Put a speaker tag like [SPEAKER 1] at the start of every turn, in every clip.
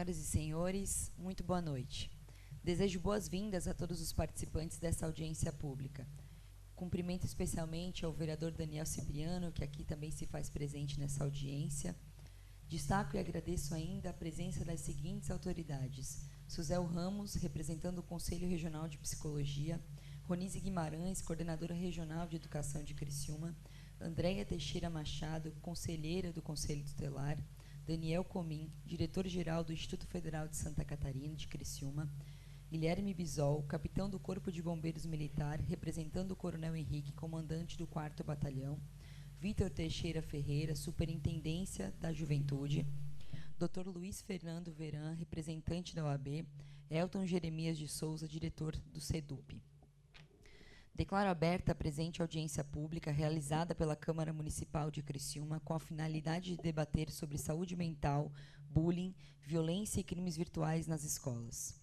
[SPEAKER 1] Senhoras e senhores, muito boa noite. Desejo boas-vindas a todos os participantes dessa audiência pública. Cumprimento especialmente ao vereador Daniel Cipriano, que aqui também se faz presente nessa audiência. Destaco e agradeço ainda a presença das seguintes autoridades: Suzel Ramos, representando o Conselho Regional de Psicologia; Ronise Guimarães, coordenadora regional de Educação de Criciúma; Andréia Teixeira Machado, conselheira do Conselho Tutelar; Daniel Comim, diretor-geral do Instituto Federal de Santa Catarina, de Criciúma; Guilherme Bisol, capitão do Corpo de Bombeiros Militar, representando o Coronel Henrique, comandante do 4º Batalhão; Vitor Teixeira Ferreira, Superintendência da Juventude; Dr. Luiz Fernando Veran, representante da OAB; Elton Jeremias de Souza, diretor do SEDUP. Declaro aberta a presente audiência pública realizada pela Câmara Municipal de Criciúma com a finalidade de debater sobre saúde mental, bullying, violência e crimes virtuais nas escolas.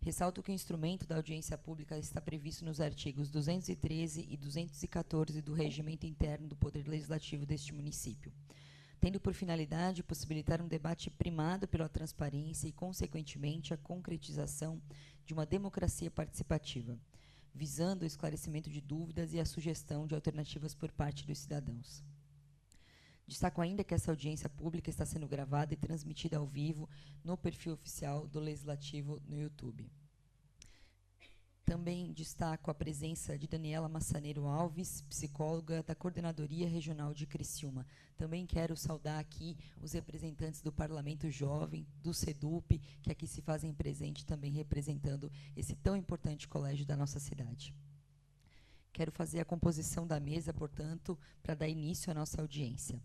[SPEAKER 1] Ressalto que o instrumento da audiência pública está previsto nos artigos 213 e 214 do Regimento Interno do Poder Legislativo deste município, tendo por finalidade possibilitar um debate primado pela transparência e, consequentemente, a concretização de uma democracia participativa, visando o esclarecimento de dúvidas e a sugestão de alternativas por parte dos cidadãos. Destaco ainda que essa audiência pública está sendo gravada e transmitida ao vivo no perfil oficial do Legislativo no YouTube. Também destaco a presença de Daniela Massaneiro Alves, psicóloga da Coordenadoria Regional de Criciúma. Também quero saudar aqui os representantes do Parlamento Jovem, do SEDUP, que aqui se fazem presente também representando esse tão importante colégio da nossa cidade. Quero fazer a composição da mesa, portanto, para dar início à nossa audiência.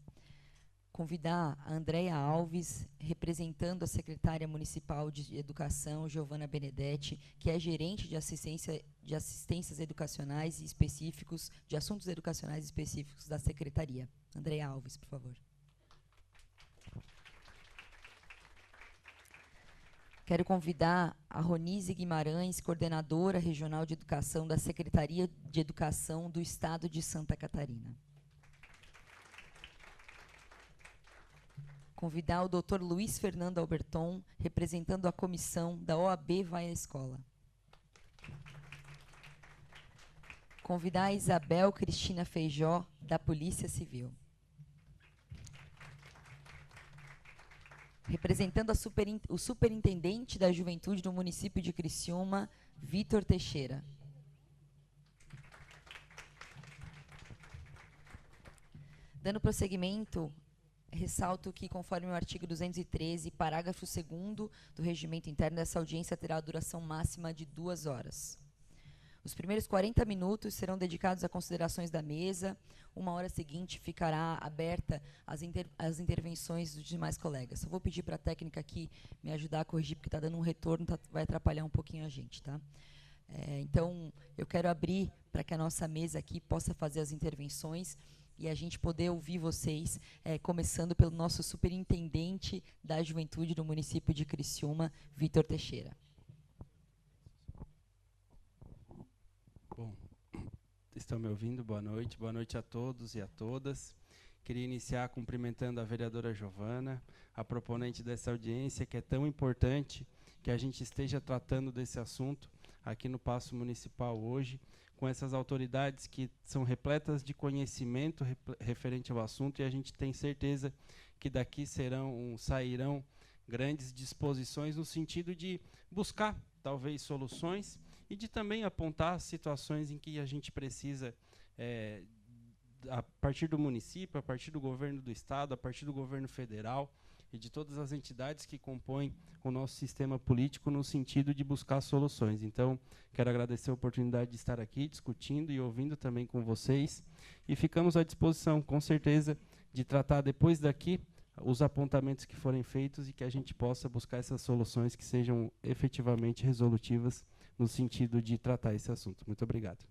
[SPEAKER 1] Convidar a Andréia Alves, representando a secretária municipal de Educação, Giovana Benedetti, que é gerente de assistências educacionais e específicos, de assuntos educacionais específicos da secretaria. Andréia Alves, por favor. Quero convidar a Ronise Guimarães, coordenadora regional de educação da Secretaria de Educação do Estado de Santa Catarina. Convidar o Dr. Luiz Fernando Alberton, representando a comissão da OAB Vai à Escola. Convidar a Isabel Cristina Feijó, da Polícia Civil. Representando o superintendente da Juventude do município de Criciúma, Vitor Teixeira. Dando prosseguimento, ressalto que, conforme o artigo 213, parágrafo 2º do Regimento Interno, essa audiência terá a duração máxima de 2 horas. Os primeiros 40 minutos serão dedicados a considerações da mesa. 1 hora seguinte ficará aberta as intervenções dos demais colegas. Eu vou pedir para a técnica aqui me ajudar a corrigir, porque está dando um retorno, vai atrapalhar um pouquinho a gente, tá? Então, eu quero abrir para que a nossa mesa aqui possa fazer as intervenções e a gente poder ouvir vocês, começando pelo nosso superintendente da Juventude do município de Criciúma, Vitor Teixeira.
[SPEAKER 2] Bom, estão me ouvindo? Boa noite a todos e a todas. Queria iniciar cumprimentando a vereadora Giovana, a proponente dessa audiência, que é tão importante que a gente esteja tratando desse assunto aqui no Paço Municipal hoje, com essas autoridades que são repletas de conhecimento referente ao assunto, e a gente tem certeza que daqui sairão grandes disposições no sentido de buscar, talvez, soluções e de também apontar situações em que a gente precisa, a partir do município, a partir do governo do estado, a partir do governo federal e de todas as entidades que compõem o nosso sistema político, no sentido de buscar soluções. Então, quero agradecer a oportunidade de estar aqui discutindo e ouvindo também com vocês, e ficamos à disposição, com certeza, de tratar depois daqui os apontamentos que forem feitos e que a gente possa buscar essas soluções que sejam efetivamente resolutivas no sentido de tratar esse assunto. Muito obrigado.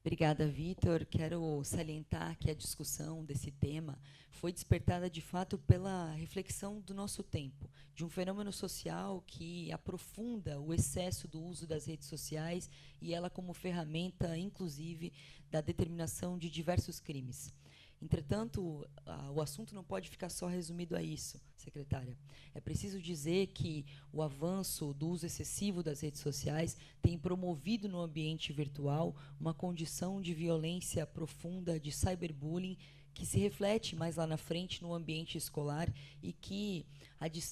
[SPEAKER 1] Obrigada, Vitor. Quero salientar que a discussão desse tema foi despertada, de fato, pela reflexão do nosso tempo, de um fenômeno social que aprofunda o excesso do uso das redes sociais e ela como ferramenta, inclusive, da determinação de diversos crimes. Entretanto, o assunto não pode ficar só resumido a isso, secretária. É preciso dizer que o avanço do uso excessivo das redes sociais tem promovido no ambiente virtual uma condição de violência profunda, de cyberbullying, que se reflete mais lá na frente no ambiente escolar e que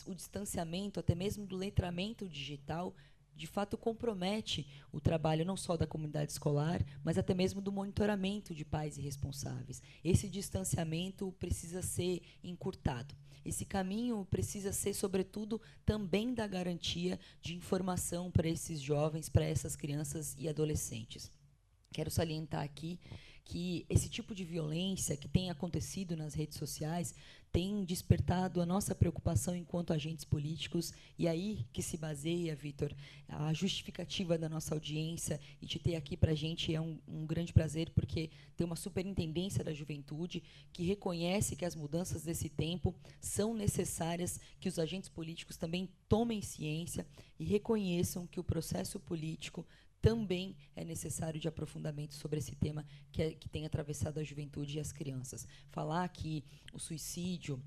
[SPEAKER 1] o distanciamento, até mesmo do letramento digital, de fato compromete o trabalho não só da comunidade escolar, mas até mesmo do monitoramento de pais e responsáveis. Esse distanciamento precisa ser encurtado. Esse caminho precisa ser, sobretudo, também da garantia de informação para esses jovens, para essas crianças e adolescentes. Quero salientar aqui que esse tipo de violência que tem acontecido nas redes sociais tem despertado a nossa preocupação enquanto agentes políticos, e aí que se baseia, Vitor, a justificativa da nossa audiência, e te ter aqui para a gente é um grande prazer, porque tem uma superintendência da juventude que reconhece que as mudanças desse tempo são necessárias, que os agentes políticos também tomem ciência e reconheçam que o processo político também é necessário de aprofundamento sobre esse tema que tem atravessado a juventude e as crianças. Falar que o suicídio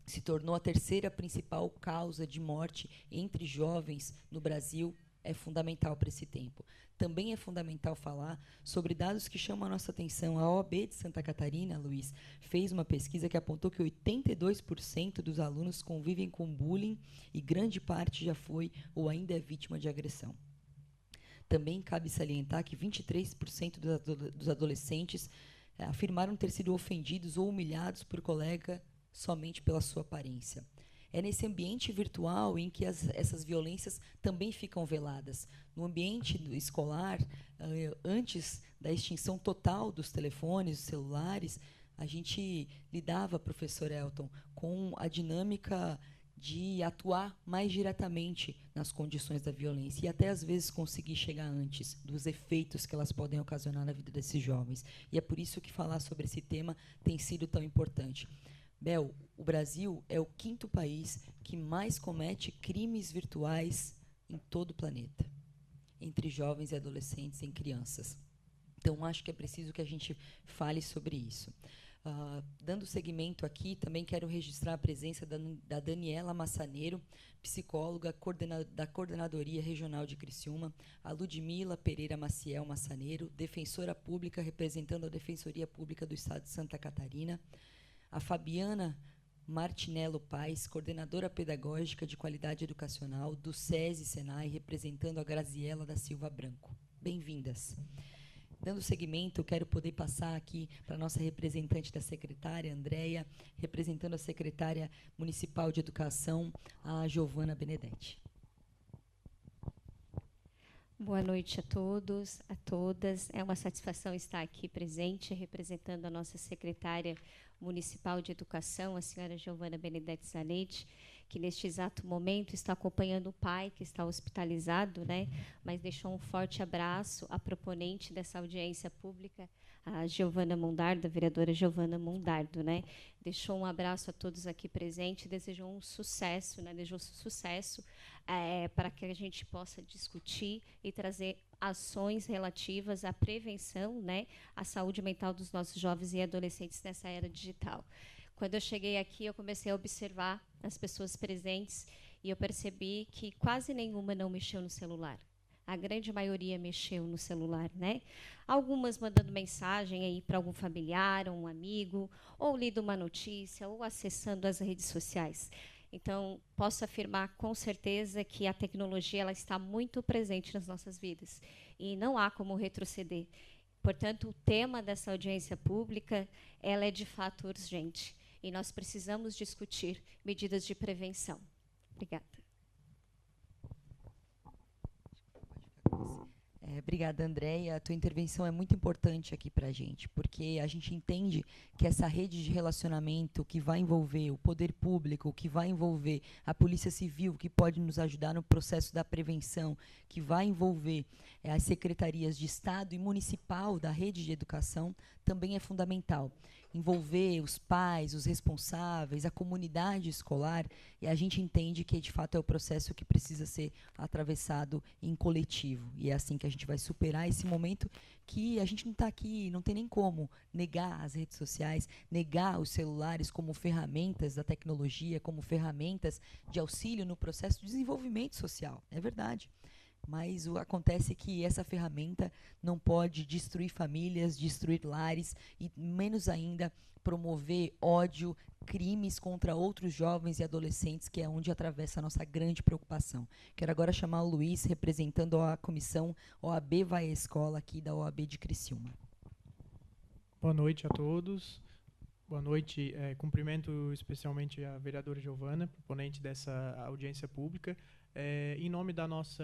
[SPEAKER 1] se tornou a terceira principal causa de morte entre jovens no Brasil é fundamental para esse tempo. Também é fundamental falar sobre dados que chamam a nossa atenção. A OAB de Santa Catarina, Luiz, fez uma pesquisa que apontou que 82% dos alunos convivem com bullying e grande parte já foi ou ainda é vítima de agressão. Também cabe salientar que 23% dos adolescentes afirmaram ter sido ofendidos ou humilhados por colega somente pela sua aparência. É nesse ambiente virtual em que essas violências também ficam veladas. No ambiente escolar, antes da extinção total dos telefones, dos celulares, a gente lidava, professor Elton, com a dinâmica de atuar mais diretamente nas condições da violência e até, às vezes, conseguir chegar antes dos efeitos que elas podem ocasionar na vida desses jovens. E é por isso que falar sobre esse tema tem sido tão importante. Bel, o Brasil é o 5º país que mais comete crimes virtuais em todo o planeta, entre jovens e adolescentes e crianças. Então, acho que é preciso que a gente fale sobre isso. Dando seguimento aqui, também quero registrar a presença da Daniela Massaneiro, psicóloga da Coordenadoria Regional de Criciúma, a Ludmila Pereira Maciel Massaneiro, defensora pública representando a Defensoria Pública do Estado de Santa Catarina, a Fabiana Martinello Paes, coordenadora pedagógica de qualidade educacional do SESI Senai, representando a Graziela da Silva Branco. Bem-vindas. Dando seguimento, eu quero poder passar aqui para a nossa representante da secretária, Andréia, representando a secretária municipal de educação, a Giovana Benedetti.
[SPEAKER 3] Boa noite a todos, a todas. É uma satisfação estar aqui presente, representando a nossa secretária municipal de educação, a senhora Giovana Benedetti Zanetti, que neste exato momento está acompanhando o pai, que está hospitalizado, né? Mas deixou um forte abraço à proponente dessa audiência pública, a Giovana Mundardo, a vereadora Giovana Mundardo, né? Deixou um abraço a todos aqui presentes, desejou um sucesso, né? Desejou sucesso para que a gente possa discutir e trazer ações relativas à prevenção, né? À saúde mental dos nossos jovens e adolescentes nessa era digital. Quando eu cheguei aqui, eu comecei a observar as pessoas presentes e eu percebi que quase nenhuma não mexeu no celular. A grande maioria mexeu no celular, né? Algumas mandando mensagem aí para algum familiar, um amigo, ou lido uma notícia, ou acessando as redes sociais. Então, posso afirmar com certeza que a tecnologia ela está muito presente nas nossas vidas e não há como retroceder. Portanto, o tema dessa audiência pública ela é de fato urgente. E nós precisamos discutir medidas de prevenção. Obrigada.
[SPEAKER 1] Obrigada, Andréia. A tua intervenção é muito importante aqui para a gente, porque a gente entende que essa rede de relacionamento que vai envolver o poder público, que vai envolver a Polícia Civil, que pode nos ajudar no processo da prevenção, que vai envolver as secretarias de Estado e municipal da rede de educação, também é fundamental. Envolver os pais, os responsáveis, a comunidade escolar, e a gente entende que, de fato, é o processo que precisa ser atravessado em coletivo. E é assim que a gente vai superar esse momento que a gente não está aqui, não tem nem como negar as redes sociais, negar os celulares como ferramentas da tecnologia, como ferramentas de auxílio no processo de desenvolvimento social. É verdade. Mas acontece que essa ferramenta não pode destruir famílias, destruir lares e, menos ainda, promover ódio, crimes contra outros jovens e adolescentes, que é onde atravessa a nossa grande preocupação. Quero agora chamar o Luiz, representando a comissão OAB Vai à Escola, aqui da OAB de Criciúma.
[SPEAKER 4] Boa noite a todos. Boa noite. Cumprimento especialmente a vereadora Giovana, proponente dessa audiência pública. Em nome da nossa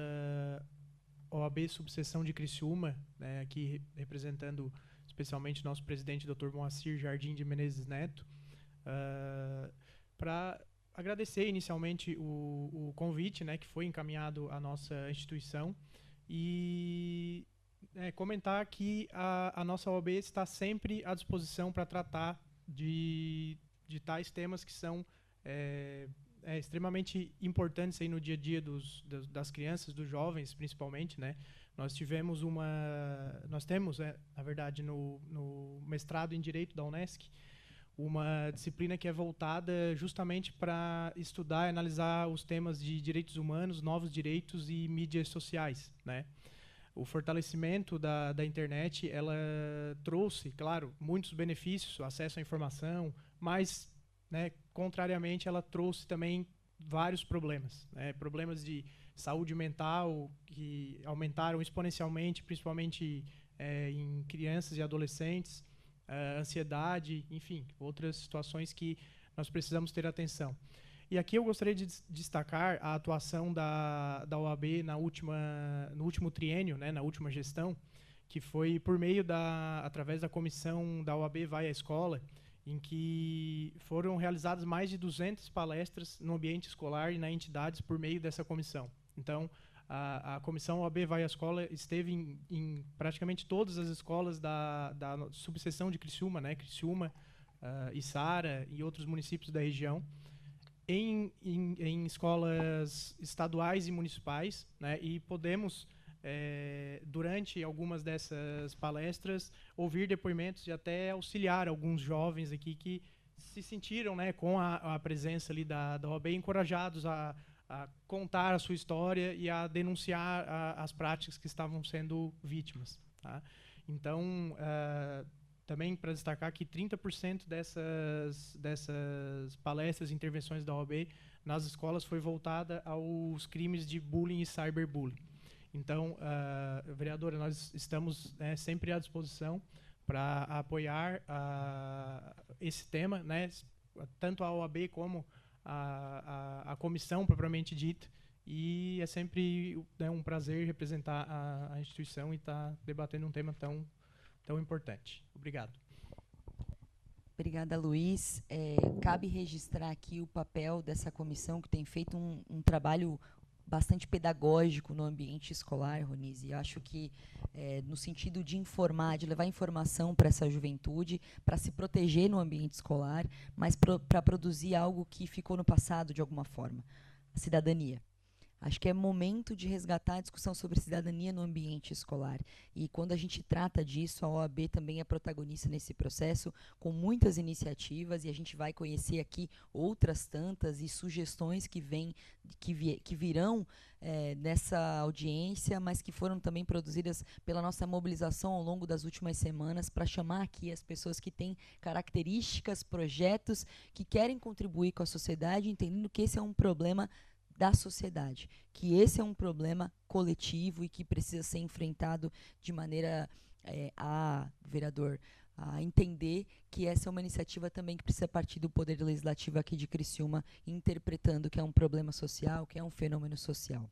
[SPEAKER 4] OAB Subseção de Criciúma, aqui representando especialmente nosso presidente, Dr. Moacir Jardim de Menezes Neto, para agradecer inicialmente o convite, que foi encaminhado à nossa instituição, e comentar que a nossa OAB está sempre à disposição para tratar de tais temas que são extremamente importantes aí no dia a dia das crianças, dos jovens, principalmente, Nós temos, na verdade, no mestrado em Direito da Unesc, uma disciplina que é voltada justamente para estudar e analisar os temas de direitos humanos, novos direitos e mídias sociais, O fortalecimento da internet, ela trouxe, claro, muitos benefícios, acesso à informação, mas, contrariamente, ela trouxe também vários problemas, problemas de saúde mental que aumentaram exponencialmente, principalmente em crianças e adolescentes, ansiedade, enfim, outras situações que nós precisamos ter atenção. E aqui eu gostaria de destacar a atuação da OAB no último triênio, na última gestão, que foi por meio através da comissão da OAB Vai à Escola, em que foram realizadas mais de 200 palestras no ambiente escolar e nas entidades por meio dessa comissão. Então, a comissão OAB Vai à Escola esteve em praticamente todas as escolas da subseção de Criciúma, Criciúma, Içara e outros municípios da região, em escolas estaduais e municipais, e podemos, durante algumas dessas palestras, ouvir depoimentos e até auxiliar alguns jovens aqui que se sentiram, com a presença ali da OAB, encorajados a contar a sua história e a denunciar as práticas que estavam sendo vítimas. Tá? Então, também para destacar que 30% dessas palestras e intervenções da OAB nas escolas foi voltada aos crimes de bullying e cyberbullying. Então, vereadora, nós estamos sempre à disposição para apoiar esse tema, tanto a OAB como a comissão propriamente dita, e é sempre um prazer representar a instituição e estar debatendo um tema tão importante. Obrigado.
[SPEAKER 1] Obrigada, Luiz. Cabe registrar aqui o papel dessa comissão, que tem feito um trabalho bastante pedagógico no ambiente escolar, Ronise. Eu acho que no sentido de informar, de levar informação para essa juventude, para se proteger no ambiente escolar, mas para produzir algo que ficou no passado de alguma forma, a cidadania. Acho que é momento de resgatar a discussão sobre cidadania no ambiente escolar. E quando a gente trata disso, a OAB também é protagonista nesse processo, com muitas iniciativas, e a gente vai conhecer aqui outras tantas e sugestões que virão nessa audiência, mas que foram também produzidas pela nossa mobilização ao longo das últimas semanas, para chamar aqui as pessoas que têm características, projetos, que querem contribuir com a sociedade, entendendo que esse é um problema da sociedade, que esse é um problema coletivo e que precisa ser enfrentado de maneira vereador, a entender que essa é uma iniciativa também que precisa partir do Poder Legislativo aqui de Criciúma, interpretando que é um problema social, que é um fenômeno social.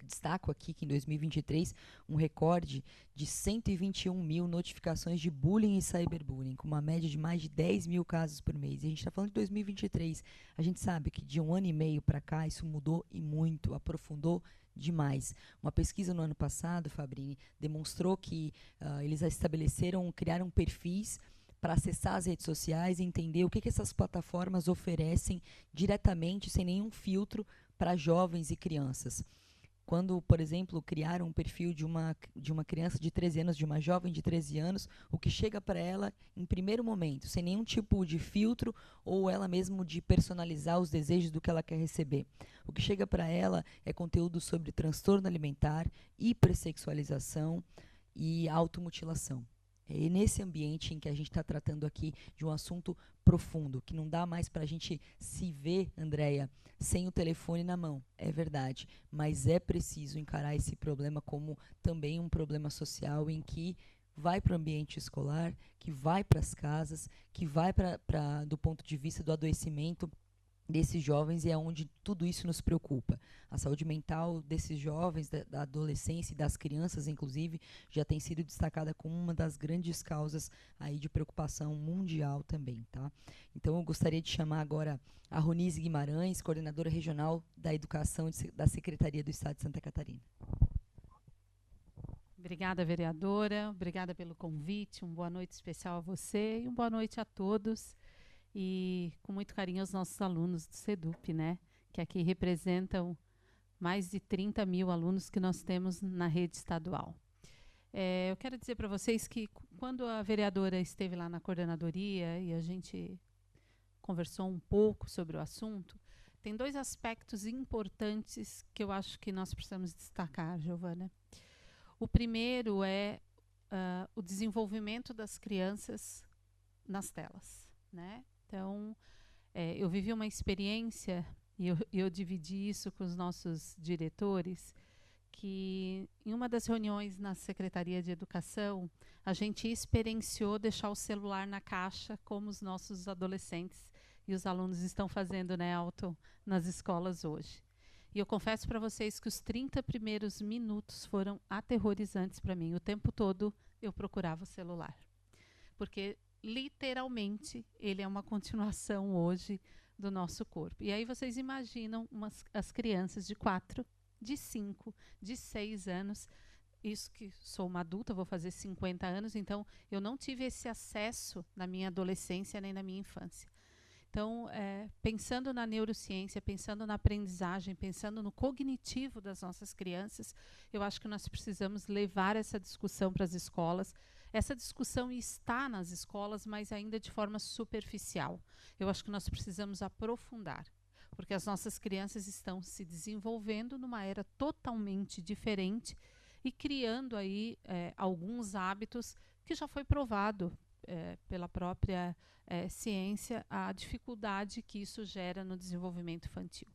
[SPEAKER 1] Destaco aqui que em 2023, um recorde de 121 mil notificações de bullying e cyberbullying, com uma média de mais de 10 mil casos por mês. E a gente está falando de 2023. A gente sabe que de um ano e meio para cá isso mudou e muito, aprofundou demais. Uma pesquisa no ano passado, Fabrini, demonstrou que eles criaram perfis para acessar as redes sociais e entender o que essas plataformas oferecem diretamente, sem nenhum filtro, para jovens e crianças. Quando, por exemplo, criaram um perfil de uma criança de 13 anos, de uma jovem de 13 anos, o que chega para ela em primeiro momento, sem nenhum tipo de filtro ou ela mesmo de personalizar os desejos do que ela quer receber. O que chega para ela é conteúdo sobre transtorno alimentar, hipersexualização e automutilação. É nesse ambiente em que a gente está tratando aqui de um assunto profundo, que não dá mais para a gente se ver, Andréia, sem o telefone na mão, é verdade, mas é preciso encarar esse problema como também um problema social em que vai para o ambiente escolar, que vai para as casas, que vai do ponto de vista do adoecimento desses jovens, e é onde tudo isso nos preocupa. A saúde mental desses jovens, da adolescência e das crianças, inclusive, já tem sido destacada como uma das grandes causas aí de preocupação mundial também, tá? Então, eu gostaria de chamar agora a Ronise Guimarães, coordenadora regional da Educação da Secretaria do Estado de Santa Catarina.
[SPEAKER 5] Obrigada, vereadora. Obrigada pelo convite. Uma boa noite especial a você e uma boa noite a todos. E com muito carinho aos nossos alunos do SEDUP, né, que aqui representam mais de 30 mil alunos que nós temos na rede estadual. Eu quero dizer para vocês que quando a vereadora esteve lá na coordenadoria e a gente conversou um pouco sobre o assunto, tem 2 aspectos importantes que eu acho que nós precisamos destacar, Giovana. O primeiro é o desenvolvimento das crianças nas telas, né? Então, eu vivi uma experiência, e eu dividi isso com os nossos diretores, que em uma das reuniões na Secretaria de Educação, a gente experienciou deixar o celular na caixa, como os nossos adolescentes e os alunos estão fazendo, né, nas escolas hoje. E eu confesso para vocês que os 30 primeiros minutos foram aterrorizantes para mim. O tempo todo eu procurava o celular. Porque literalmente, ele é uma continuação hoje do nosso corpo. E aí vocês imaginam as crianças de 4, de 5, de 6 anos, isso que sou uma adulta, vou fazer 50 anos, então eu não tive esse acesso na minha adolescência nem na minha infância. Então, pensando na neurociência, pensando na aprendizagem, pensando no cognitivo das nossas crianças, eu acho que nós precisamos levar essa discussão para as escolas. Essa discussão está nas escolas, mas ainda de forma superficial. Eu acho que nós precisamos aprofundar, porque as nossas crianças estão se desenvolvendo numa era totalmente diferente e criando aí alguns hábitos que já foi provado pela própria ciência, a dificuldade que isso gera no desenvolvimento infantil.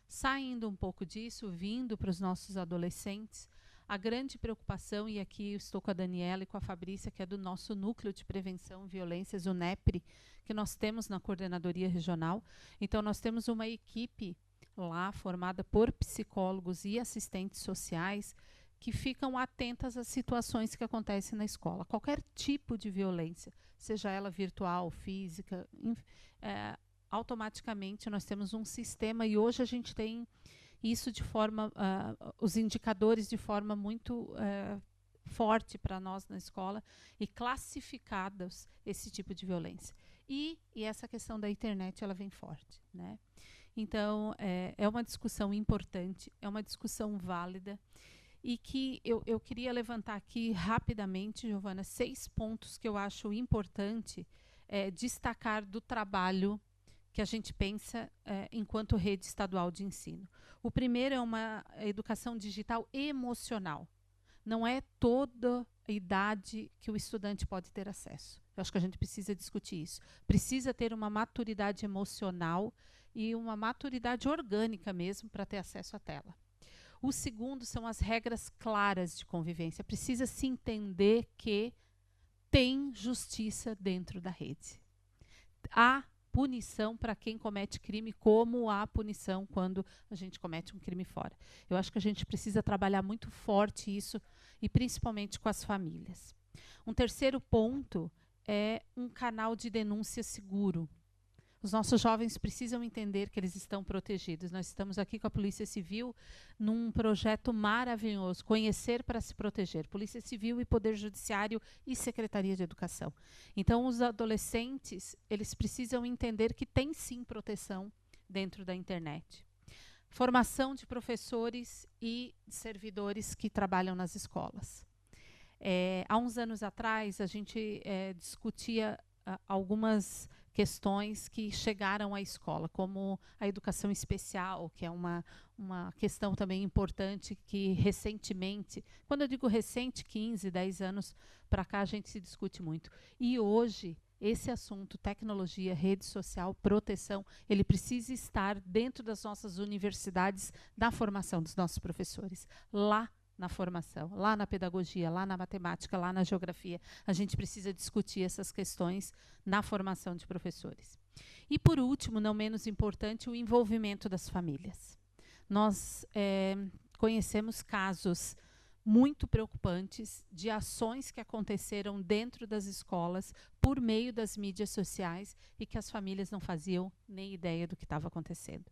[SPEAKER 5] Saindo um pouco disso, vindo para os nossos adolescentes, a grande preocupação, e aqui eu estou com a Daniela e com a Fabrícia, que é do nosso Núcleo de Prevenção de Violências, o NEPRE, que nós temos na Coordenadoria Regional. Então, nós temos uma equipe lá formada por psicólogos e assistentes sociais que ficam atentas às situações que acontecem na escola. Qualquer tipo de violência, seja ela virtual, física, automaticamente nós temos um sistema, e hoje a gente tem isso de forma, os indicadores de forma muito forte para nós na escola, e classificados esse tipo de violência. E essa questão da internet, ela vem forte, né? Então, é uma discussão importante, é uma discussão válida, e que eu queria levantar aqui rapidamente, Giovana, 6 pontos que eu acho importante destacar do trabalho que a gente pensa enquanto rede estadual de ensino. O primeiro é uma educação digital emocional. Não é toda a idade que o estudante pode ter acesso. Eu acho que a gente precisa discutir isso. Precisa ter uma maturidade emocional e uma maturidade orgânica mesmo para ter acesso à tela. O segundo são as regras claras de convivência. Precisa se entender que tem justiça dentro da rede. Há punição para quem comete crime, como há punição quando a gente comete um crime fora. Eu acho que a gente precisa trabalhar muito forte isso, e principalmente com as famílias. Um terceiro ponto é um canal de denúncia seguro. Os nossos jovens precisam entender que eles estão protegidos. Nós estamos aqui com a Polícia Civil num projeto maravilhoso, Conhecer para se Proteger. Polícia Civil e Poder Judiciário e Secretaria de Educação. Então, os adolescentes, eles precisam entender que tem sim proteção dentro da internet. Formação de professores e servidores que trabalham nas escolas. Há uns anos atrás, a gente discutia algumas questões que chegaram à escola, como a educação especial, que é uma questão também importante que recentemente, quando eu digo recente, 15, 10 anos para cá, a gente se discute muito. E hoje, esse assunto, tecnologia, rede social, proteção, ele precisa estar dentro das nossas universidades, da formação dos nossos professores, lá na formação, lá na pedagogia, lá na matemática, lá na geografia. A gente precisa discutir essas questões na formação de professores. E, por último, não menos importante, o envolvimento das famílias. Nós conhecemos casos muito preocupantes de ações que aconteceram dentro das escolas por meio das mídias sociais e que as famílias não faziam nem ideia do que estava acontecendo.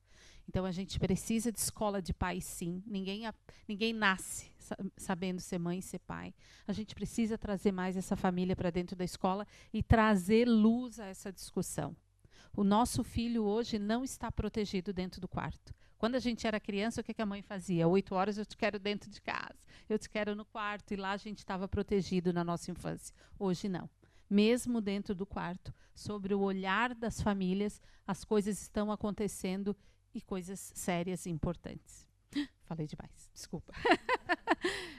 [SPEAKER 5] Então, a gente precisa de escola de pais, sim. Ninguém nasce sabendo ser mãe e ser pai. A gente precisa trazer mais essa família para dentro da escola e trazer luz a essa discussão. O nosso filho hoje não está protegido dentro do quarto. Quando a gente era criança, o que a mãe fazia? 8 horas eu te quero dentro de casa, eu te quero no quarto, e lá a gente estava protegido na nossa infância. Hoje não. Mesmo dentro do quarto, sobre o olhar das famílias, as coisas estão acontecendo e coisas sérias e importantes. Falei demais, desculpa.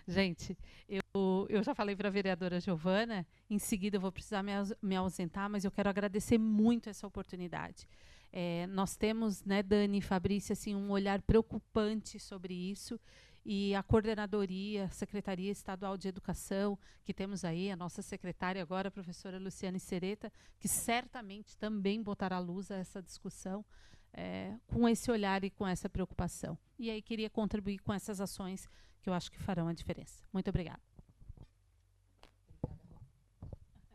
[SPEAKER 5] Gente, eu já falei para a vereadora Giovana, em seguida eu vou precisar me ausentar, mas eu quero agradecer muito essa oportunidade. Nós temos, né, Dani e Fabrícia, assim, um olhar preocupante sobre isso, e a coordenadoria, a Secretaria Estadual de Educação, que temos aí, a nossa secretária agora, a professora Luciane Sereta, que certamente também botará luz a essa discussão, com esse olhar e com essa preocupação. E aí queria contribuir com essas ações que eu acho que farão a diferença. Muito obrigada.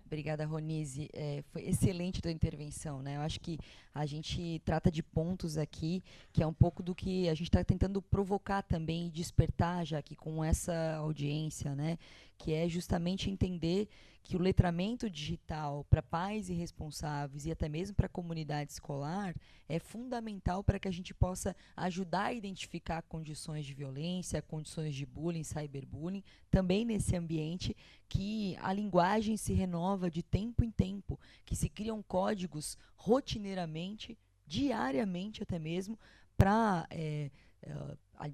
[SPEAKER 1] Obrigada, Ronise. Foi excelente a tua intervenção, né? Eu acho que a gente trata de pontos aqui que é um pouco do que a gente está tentando provocar também e despertar já aqui com essa audiência, né? Que é justamente entender que o letramento digital para pais e responsáveis e até mesmo para a comunidade escolar é fundamental para que a gente possa ajudar a identificar condições de violência, condições de bullying, cyberbullying, também nesse ambiente que a linguagem se renova de tempo em tempo, que se criam códigos rotineiramente, diariamente até mesmo, para,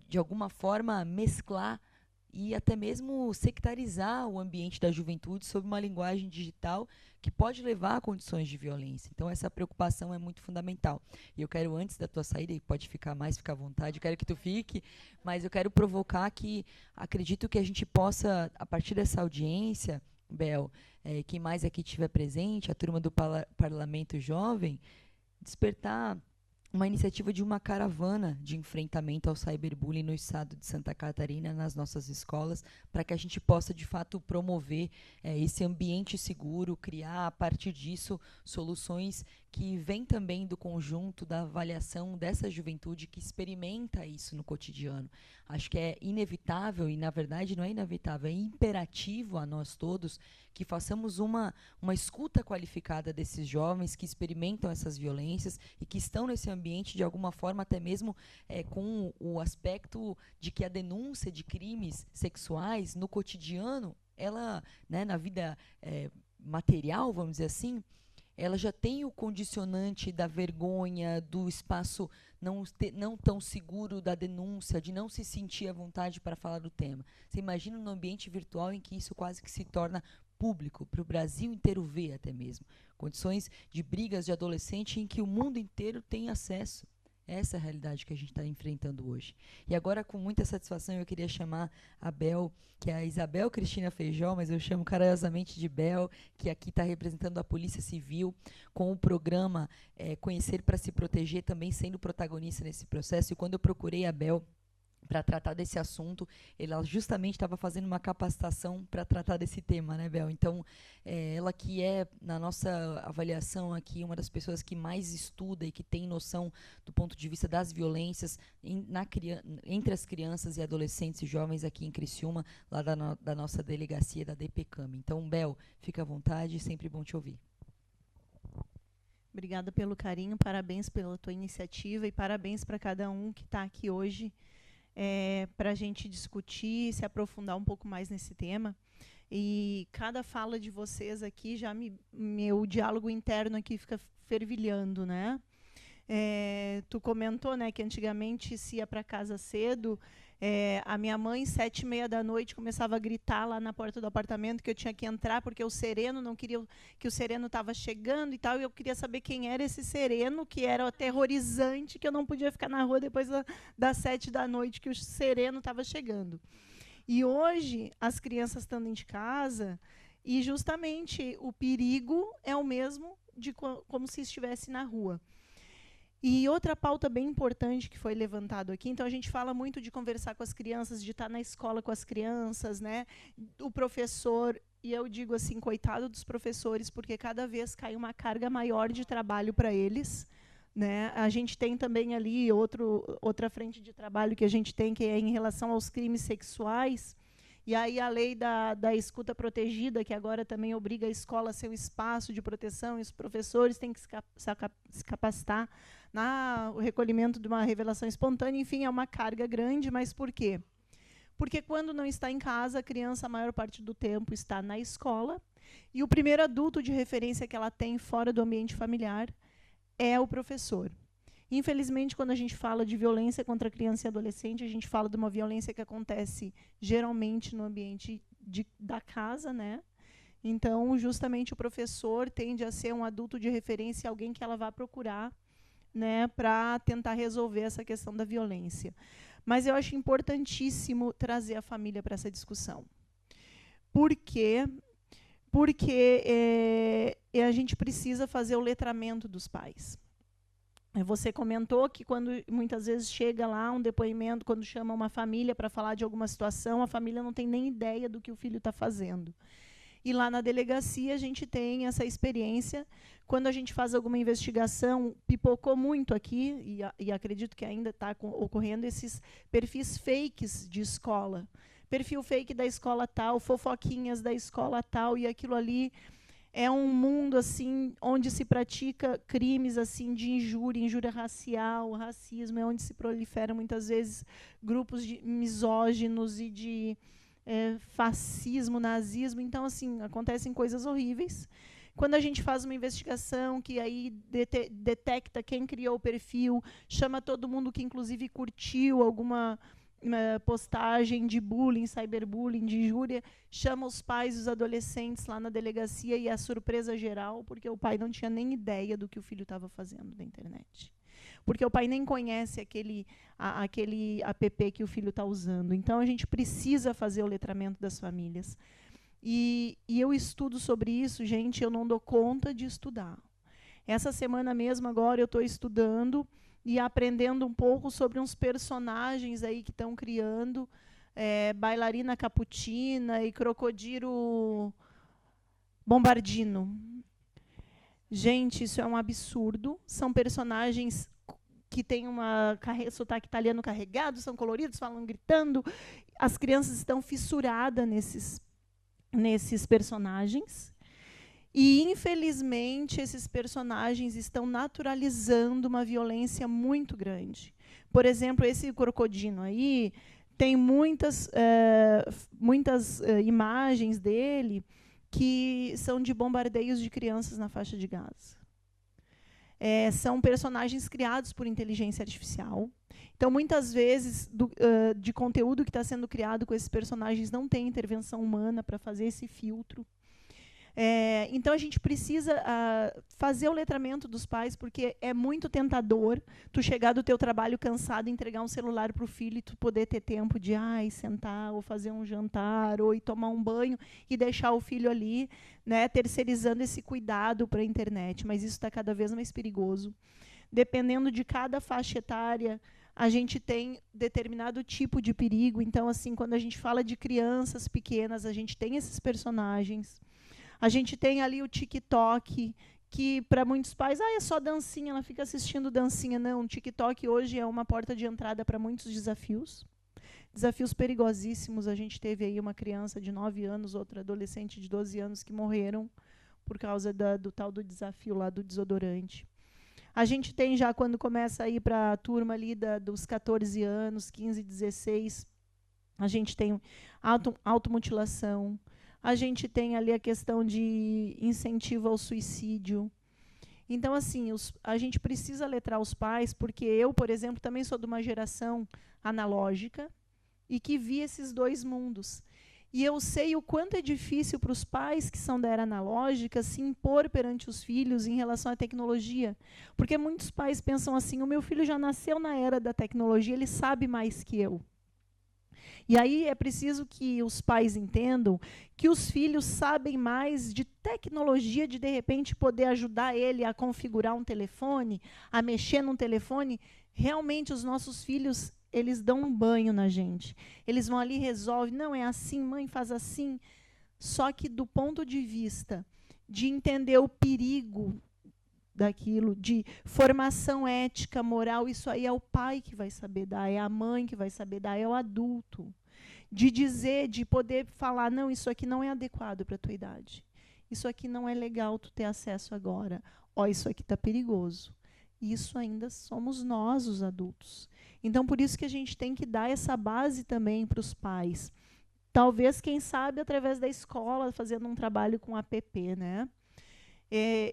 [SPEAKER 1] de alguma forma, mesclar e até mesmo sectarizar o ambiente da juventude sob uma linguagem digital que pode levar a condições de violência. Então, essa preocupação é muito fundamental. E eu quero, antes da tua saída, e pode ficar à vontade, eu quero que tu fique, mas eu quero provocar que acredito que a gente possa, a partir dessa audiência, Bel, quem mais aqui estiver presente, a turma do Parlamento Jovem, despertar uma iniciativa de uma caravana de enfrentamento ao cyberbullying no estado de Santa Catarina, nas nossas escolas, para que a gente possa, de fato, promover esse ambiente seguro, criar, a partir disso, soluções que vêm também do conjunto da avaliação dessa juventude que experimenta isso no cotidiano. Acho que é inevitável, e na verdade não é inevitável, é imperativo a nós todos que façamos uma escuta qualificada desses jovens que experimentam essas violências e que estão nesse ambiente de alguma forma até mesmo com o aspecto de que a denúncia de crimes sexuais no cotidiano, ela, né, na vida material, vamos dizer assim, ela já tem o condicionante da vergonha, do espaço não tão seguro da denúncia, de não se sentir à vontade para falar do tema. Você imagina no ambiente virtual em que isso quase que se torna público, para o Brasil inteiro ver até mesmo. Condições de brigas de adolescente em que o mundo inteiro tem acesso. Essa é a realidade que a gente está enfrentando hoje. E agora, com muita satisfação, eu queria chamar a Bel, que é a Isabel Cristina Feijó, mas eu chamo carinhosamente de Bel, que aqui está representando a Polícia Civil, com o programa Conhecer para se Proteger, também sendo protagonista nesse processo. E quando eu procurei a Bel para tratar desse assunto. Ela justamente estava fazendo uma capacitação para tratar desse tema, né, Bel? Então, ela que é, na nossa avaliação aqui, uma das pessoas que mais estuda e que tem noção do ponto de vista das violências entre as crianças e adolescentes e jovens aqui em Criciúma, lá da nossa delegacia da DPCAM. Então, Bel, fica à vontade, sempre bom te ouvir.
[SPEAKER 6] Obrigada pelo carinho, parabéns pela tua iniciativa e parabéns para cada um que está aqui hoje para a gente discutir, se aprofundar um pouco mais nesse tema. E cada fala de vocês aqui, meu diálogo interno aqui fica fervilhando, né? Tu comentou, né, que antigamente se ia para casa cedo. A minha mãe, 7h30 da noite, começava a gritar lá na porta do apartamento que eu tinha que entrar, porque o sereno não queria que o sereno estava chegando e tal, e eu queria saber quem era esse sereno, que era aterrorizante, que eu não podia ficar na rua depois das 7 da noite, que o sereno estava chegando. E hoje, as crianças estão dentro de casa, e justamente o perigo é o mesmo de como se estivesse na rua. E outra pauta bem importante que foi levantado aqui, então a gente fala muito de conversar com as crianças, de estar na escola com as crianças, né? O professor, e eu digo assim, coitado dos professores, porque cada vez cai uma carga maior de trabalho para eles, né? A gente tem também ali outra frente de trabalho que a gente tem, que é em relação aos crimes sexuais. E aí a lei da escuta protegida, que agora também obriga a escola a ser um espaço de proteção, e os professores têm que se capacitar no recolhimento de uma revelação espontânea. Enfim, é uma carga grande, mas por quê? Porque quando não está em casa, a criança, a maior parte do tempo, está na escola, e o primeiro adulto de referência que ela tem fora do ambiente familiar é o professor. Infelizmente, quando a gente fala de violência contra criança e adolescente, a gente fala de uma violência que acontece geralmente no ambiente da casa, né? Então, justamente o professor tende a ser um adulto de referência, alguém que ela vai procurar, né, para tentar resolver essa questão da violência. Mas eu acho importantíssimo trazer a família para essa discussão. Por quê? Porque a gente precisa fazer o letramento dos pais. Você comentou que quando muitas vezes chega lá um depoimento, quando chama uma família para falar de alguma situação, a família não tem nem ideia do que o filho está fazendo. E lá na delegacia a gente tem essa experiência. Quando a gente faz alguma investigação, pipocou muito aqui, e acredito que ainda está ocorrendo, esses perfis fakes de escola. Perfil fake da escola tal, fofoquinhas da escola tal, e aquilo ali é um mundo assim onde se pratica crimes assim de injúria racial, racismo, é onde se proliferam muitas vezes grupos de misóginos e de fascismo, nazismo. Então, assim, acontecem coisas horríveis. Quando a gente faz uma investigação que aí detecta quem criou o perfil, chama todo mundo que inclusive curtiu alguma postagem de bullying, cyberbullying, de injúria, chama os pais e os adolescentes lá na delegacia, e a surpresa geral, porque o pai não tinha nem ideia do que o filho estava fazendo na internet. Porque o pai nem conhece aquele app que o filho está usando. Então, a gente precisa fazer o letramento das famílias. E eu estudo sobre isso, gente, eu não dou conta de estudar. Essa semana mesmo, agora, eu estou estudando e aprendendo um pouco sobre uns personagens aí que estão criando, bailarina caputina e crocodilo bombardino. Gente, isso é um absurdo. São personagens que têm sotaque italiano carregado, são coloridos, falam gritando. As crianças estão fissuradas nesses personagens. E, infelizmente, esses personagens estão naturalizando uma violência muito grande. Por exemplo, esse crocodilo aí tem muitas imagens dele que são de bombardeios de crianças na faixa de Gaza. São personagens criados por inteligência artificial. Então, muitas vezes, de conteúdo que está sendo criado com esses personagens, não tem intervenção humana para fazer esse filtro. Então, a gente precisa fazer o letramento dos pais, porque é muito tentador tu chegar do teu trabalho cansado e entregar um celular para o filho e tu poder ter tempo de sentar, ou fazer um jantar, ou ir tomar um banho e deixar o filho ali, né, terceirizando esse cuidado para a internet. Mas isso está cada vez mais perigoso. Dependendo de cada faixa etária, a gente tem determinado tipo de perigo. Então, assim, quando a gente fala de crianças pequenas, a gente tem esses personagens. A gente tem ali o TikTok, que para muitos pais, é só dancinha, ela fica assistindo dancinha. Não, o TikTok hoje é uma porta de entrada para muitos desafios. Desafios perigosíssimos. A gente teve aí uma criança de 9 anos, outra adolescente de 12 anos que morreram por causa do tal do desafio lá do desodorante. A gente tem já, quando começa a ir para a turma ali dos 14 anos, 15, 16, a gente tem automutilação, a gente tem ali a questão de incentivo ao suicídio. Então, assim, a gente precisa letrar os pais, porque eu, por exemplo, também sou de uma geração analógica e que vi esses dois mundos. E eu sei o quanto é difícil para os pais que são da era analógica se impor perante os filhos em relação à tecnologia. Porque muitos pais pensam assim, o meu filho já nasceu na era da tecnologia, ele sabe mais que eu. E aí é preciso que os pais entendam que os filhos sabem mais de tecnologia, de repente poder ajudar ele a configurar um telefone, a mexer num telefone. Realmente os nossos filhos, eles dão um banho na gente. Eles vão ali e resolvem, não, é assim, mãe, faz assim. Só que do ponto de vista de entender o perigo daquilo, de formação ética, moral, isso aí é o pai que vai saber dar, é a mãe que vai saber dar, é o adulto. De dizer, de poder falar, não, isso aqui não é adequado para a tua idade. Isso aqui não é legal tu ter acesso agora. Ó, isso aqui está perigoso. Isso ainda somos nós, os adultos. Então, por isso que a gente tem que dar essa base também para os pais. Talvez, quem sabe, através da escola, fazendo um trabalho com app, né?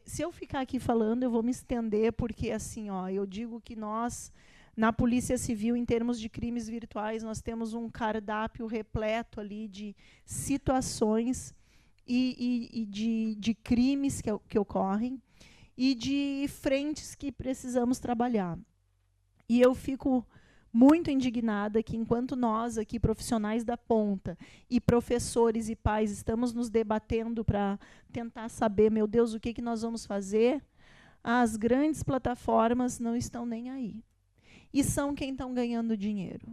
[SPEAKER 6] Se eu ficar aqui falando, eu vou me estender, porque, assim, ó, eu digo que nós, na Polícia Civil, em termos de crimes virtuais, nós temos um cardápio repleto ali de situações e de crimes que ocorrem e de frentes que precisamos trabalhar. E eu fico muito indignada que, enquanto nós aqui, profissionais da ponta, e professores e pais, estamos nos debatendo para tentar saber, meu Deus, o que nós vamos fazer, as grandes plataformas não estão nem aí. E são quem estão ganhando dinheiro.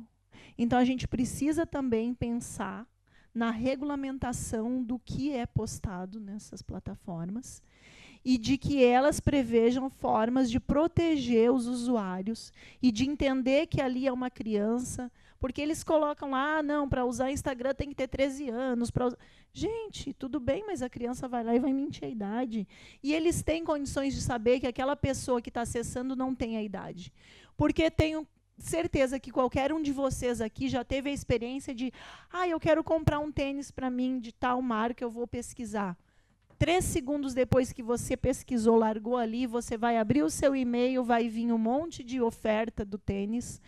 [SPEAKER 6] Então, a gente precisa também pensar na regulamentação do que é postado nessas plataformas, e de que elas prevejam formas de proteger os usuários e de entender que ali é uma criança, porque eles colocam lá, não, para usar Instagram tem que ter 13 anos. Gente, tudo bem, mas a criança vai lá e vai mentir a idade. E eles têm condições de saber que aquela pessoa que está acessando não tem a idade. Porque tenho certeza que qualquer um de vocês aqui já teve a experiência de, eu quero comprar um tênis para mim de tal marca, eu vou pesquisar. 3 segundos depois que você pesquisou, largou ali, você vai abrir o seu e-mail, vai vir um monte de oferta do tênis.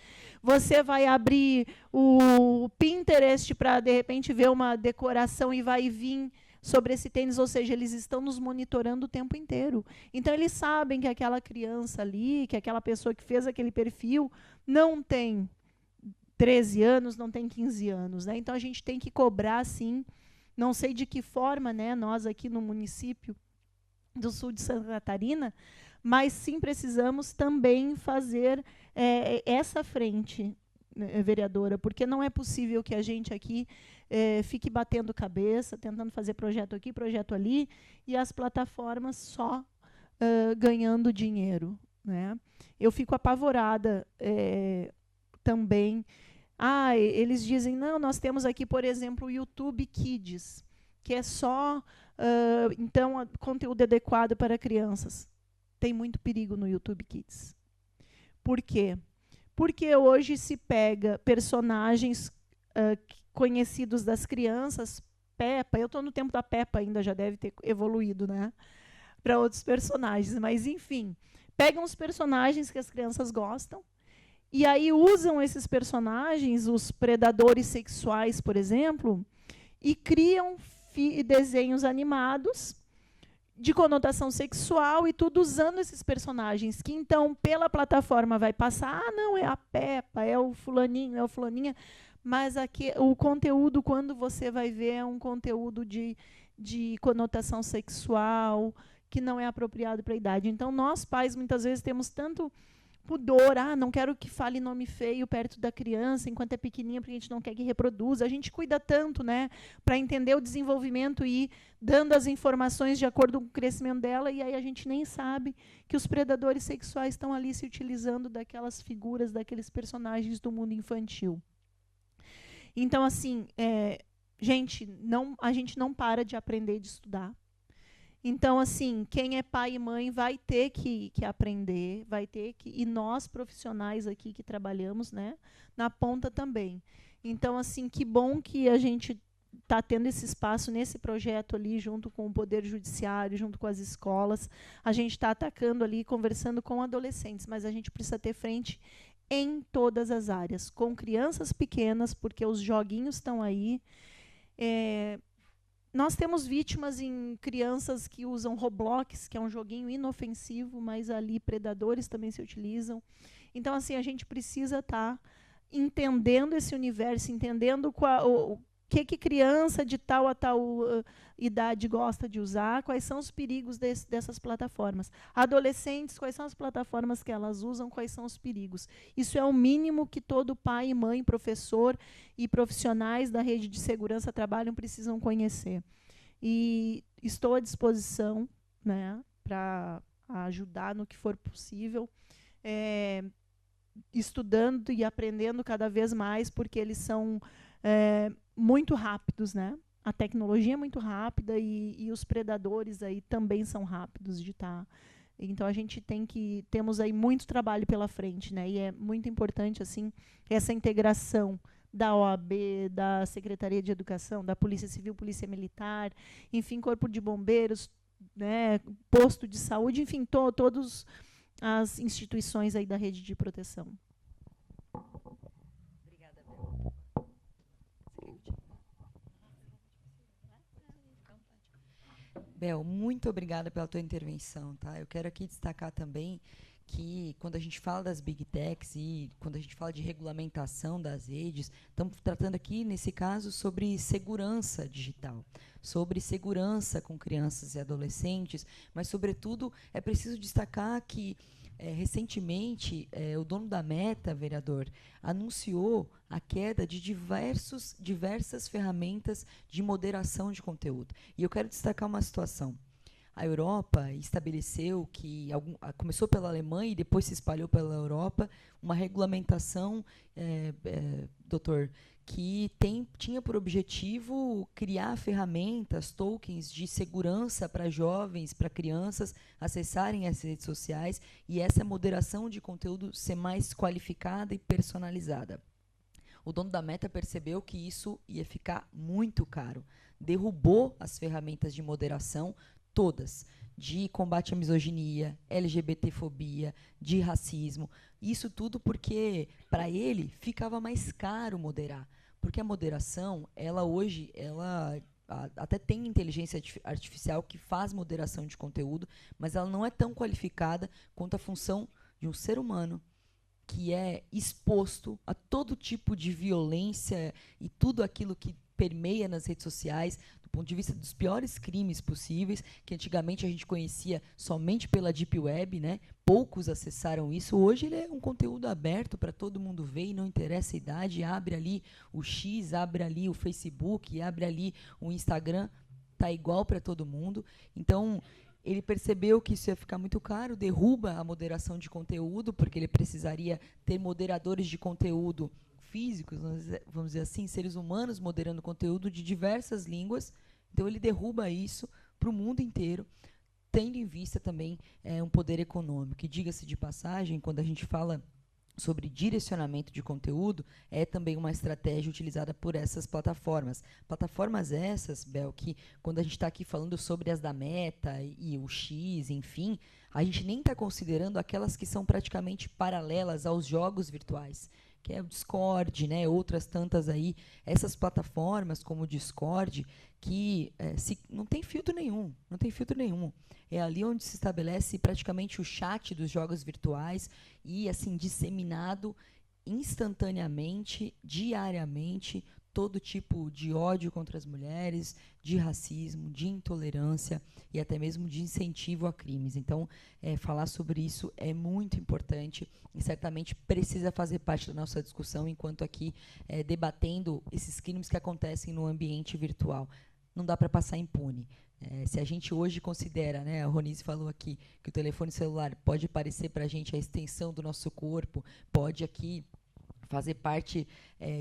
[SPEAKER 6] Você vai abrir o Pinterest para, de repente, ver uma decoração e vai vir sobre esse tênis. Ou seja, eles estão nos monitorando o tempo inteiro. Então, eles sabem que aquela criança ali, que aquela pessoa que fez aquele perfil, não tem 13 anos, não tem 15 anos. Né? Então, a gente tem que cobrar, sim. Não sei de que forma, né, nós aqui no município do sul de Santa Catarina, mas sim precisamos também fazer essa frente, vereadora, porque não é possível que a gente aqui fique batendo cabeça, tentando fazer projeto aqui, projeto ali, e as plataformas só ganhando dinheiro. Né? Eu fico apavorada também. Eles dizem, não, nós temos aqui, por exemplo, o YouTube Kids, que é só, então, conteúdo adequado para crianças. Tem muito perigo no YouTube Kids. Por quê? Porque hoje se pega personagens conhecidos das crianças, Peppa, eu estou no tempo da Peppa ainda, já deve ter evoluído, né? Para outros personagens, mas, enfim, pegam os personagens que as crianças gostam, e aí usam esses personagens, os predadores sexuais, por exemplo, e criam desenhos animados de conotação sexual e tudo usando esses personagens, que então pela plataforma vai passar, não, é a Peppa, é o fulaninho, é o fulaninha, mas aqui, o conteúdo, quando você vai ver, é um conteúdo de conotação sexual, que não é apropriado para a idade. Então, nós, pais, muitas vezes temos tanto pudor, não quero que fale nome feio perto da criança enquanto é pequenininha, porque a gente não quer que reproduza. A gente cuida tanto, né, para entender o desenvolvimento e ir dando as informações de acordo com o crescimento dela, e aí a gente nem sabe que os predadores sexuais estão ali se utilizando daquelas figuras, daqueles personagens do mundo infantil. Então, assim, a gente não para de aprender, de estudar. Então, assim, quem é pai e mãe vai ter que aprender, vai ter que, e nós profissionais aqui que trabalhamos, né, na ponta também. Então, assim, que bom que a gente está tendo esse espaço nesse projeto ali, junto com o Poder Judiciário, junto com as escolas. A gente está atacando ali, conversando com adolescentes, mas a gente precisa ter frente em todas as áreas, com crianças pequenas, porque os joguinhos estão aí. Nós temos vítimas em crianças que usam Roblox, que é um joguinho inofensivo, mas ali predadores também se utilizam. Então, assim, a gente precisa estar entendendo esse universo, entendendo o que criança de tal a tal idade gosta de usar, quais são os perigos dessas plataformas. Adolescentes, quais são as plataformas que elas usam, quais são os perigos. Isso é o mínimo que todo pai, mãe, professor e profissionais da rede de segurança trabalham precisam conhecer. E estou à disposição, né, para ajudar no que for possível, estudando e aprendendo cada vez mais, porque eles são muito rápidos, né? A tecnologia é muito rápida e os predadores aí também são rápidos de estar. Então a gente temos aí muito trabalho pela frente, né? E é muito importante assim essa integração da OAB, da Secretaria de Educação, da Polícia Civil, Polícia Militar, enfim, Corpo de Bombeiros, né? Posto de saúde, enfim, todas as instituições aí da rede de proteção.
[SPEAKER 1] Bel, muito obrigada pela tua intervenção, tá? Eu quero aqui destacar também que quando a gente fala das Big Techs e quando a gente fala de regulamentação das redes, estamos tratando aqui, nesse caso, sobre segurança digital, sobre segurança com crianças e adolescentes, mas, sobretudo, é preciso destacar que, recentemente, o dono da Meta, vereador, anunciou a queda de diversas ferramentas de moderação de conteúdo. E eu quero destacar uma situação. A Europa estabeleceu que, começou pela Alemanha e depois se espalhou pela Europa, uma regulamentação, doutor, que tinha por objetivo criar ferramentas, tokens de segurança para jovens, para crianças acessarem as redes sociais e essa moderação de conteúdo ser mais qualificada e personalizada. O dono da Meta percebeu que isso ia ficar muito caro. Derrubou as ferramentas de moderação, todas, de combate à misoginia, LGBTfobia, de racismo. Isso tudo porque, para ele, ficava mais caro moderar. Porque a moderação, hoje, até tem inteligência artificial que faz moderação de conteúdo, mas ela não é tão qualificada quanto a função de um ser humano que é exposto a todo tipo de violência e tudo aquilo que permeia nas redes sociais, do ponto de vista dos piores crimes possíveis, que antigamente a gente conhecia somente pela Deep Web, né? Poucos acessaram isso. Hoje ele é um conteúdo aberto para todo mundo ver e não interessa a idade, abre ali o X, abre ali o Facebook, abre ali o Instagram, tá igual para todo mundo. Então, ele percebeu que isso ia ficar muito caro, derruba a moderação de conteúdo, porque ele precisaria ter moderadores de conteúdo físicos, vamos dizer assim, seres humanos moderando conteúdo de diversas línguas. Então, ele derruba isso para o mundo inteiro, tendo em vista também um poder econômico. E, diga-se de passagem, quando a gente fala sobre direcionamento de conteúdo, é também uma estratégia utilizada por essas plataformas. Plataformas essas, Bel, que quando a gente está aqui falando sobre as da Meta e o X, enfim, a gente nem está considerando aquelas que são praticamente paralelas aos jogos virtuais, que é o Discord, né, outras tantas aí, essas plataformas como o Discord, que não tem filtro nenhum, não tem filtro nenhum. É ali onde se estabelece praticamente o chat dos jogos virtuais e, assim, disseminado instantaneamente, diariamente, todo tipo de ódio contra as mulheres, de racismo, de intolerância e até mesmo de incentivo a crimes. Então, falar sobre isso é muito importante e certamente precisa fazer parte da nossa discussão enquanto aqui debatendo esses crimes que acontecem no ambiente virtual. Não dá para passar impune. Se a gente hoje considera, né, a Ronise falou aqui, que o telefone celular pode parecer para a gente a extensão do nosso corpo, pode aqui fazer parte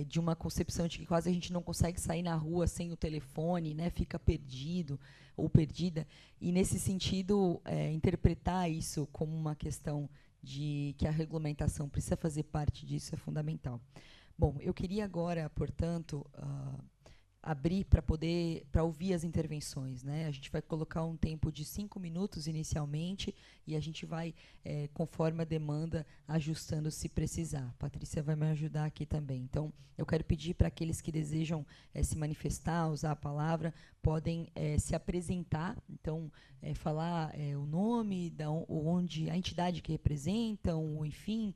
[SPEAKER 1] de uma concepção de que quase a gente não consegue sair na rua sem o telefone, né, fica perdido ou perdida. E, nesse sentido, interpretar isso como uma questão de que a regulamentação precisa fazer parte disso é fundamental. Bom, eu queria agora, portanto, abrir para ouvir as intervenções, né? A gente vai colocar um tempo de 5 minutos inicialmente e a gente vai, conforme a demanda, ajustando se precisar. A Patrícia vai me ajudar aqui também. Então, eu quero pedir para aqueles que desejam se manifestar, usar a palavra, podem se apresentar, então, falar o nome, onde a entidade que representam, ou, enfim,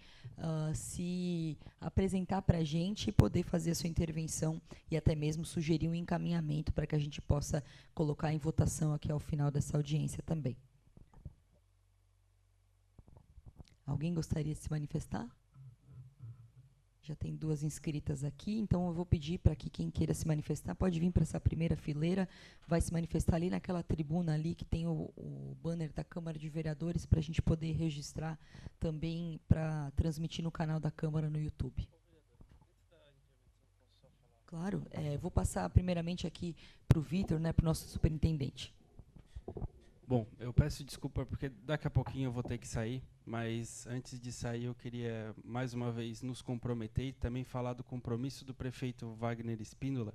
[SPEAKER 1] se apresentar para a gente e poder fazer a sua intervenção e até mesmo sugerir um encaminhamento para que a gente possa colocar em votação aqui ao final dessa audiência também. Alguém gostaria de se manifestar? Já tem 2 inscritas aqui, então eu vou pedir para que quem queira se manifestar pode vir para essa primeira fileira, vai se manifestar ali naquela tribuna ali que tem o banner da Câmara de Vereadores para a gente poder registrar também para transmitir no canal da Câmara no YouTube. Claro, vou passar primeiramente aqui para o Vitor, né, para o nosso superintendente.
[SPEAKER 2] Bom, eu peço desculpa porque daqui a pouquinho eu vou ter que sair, mas antes de sair eu queria mais uma vez nos comprometer e também falar do compromisso do prefeito Wagner Espíndola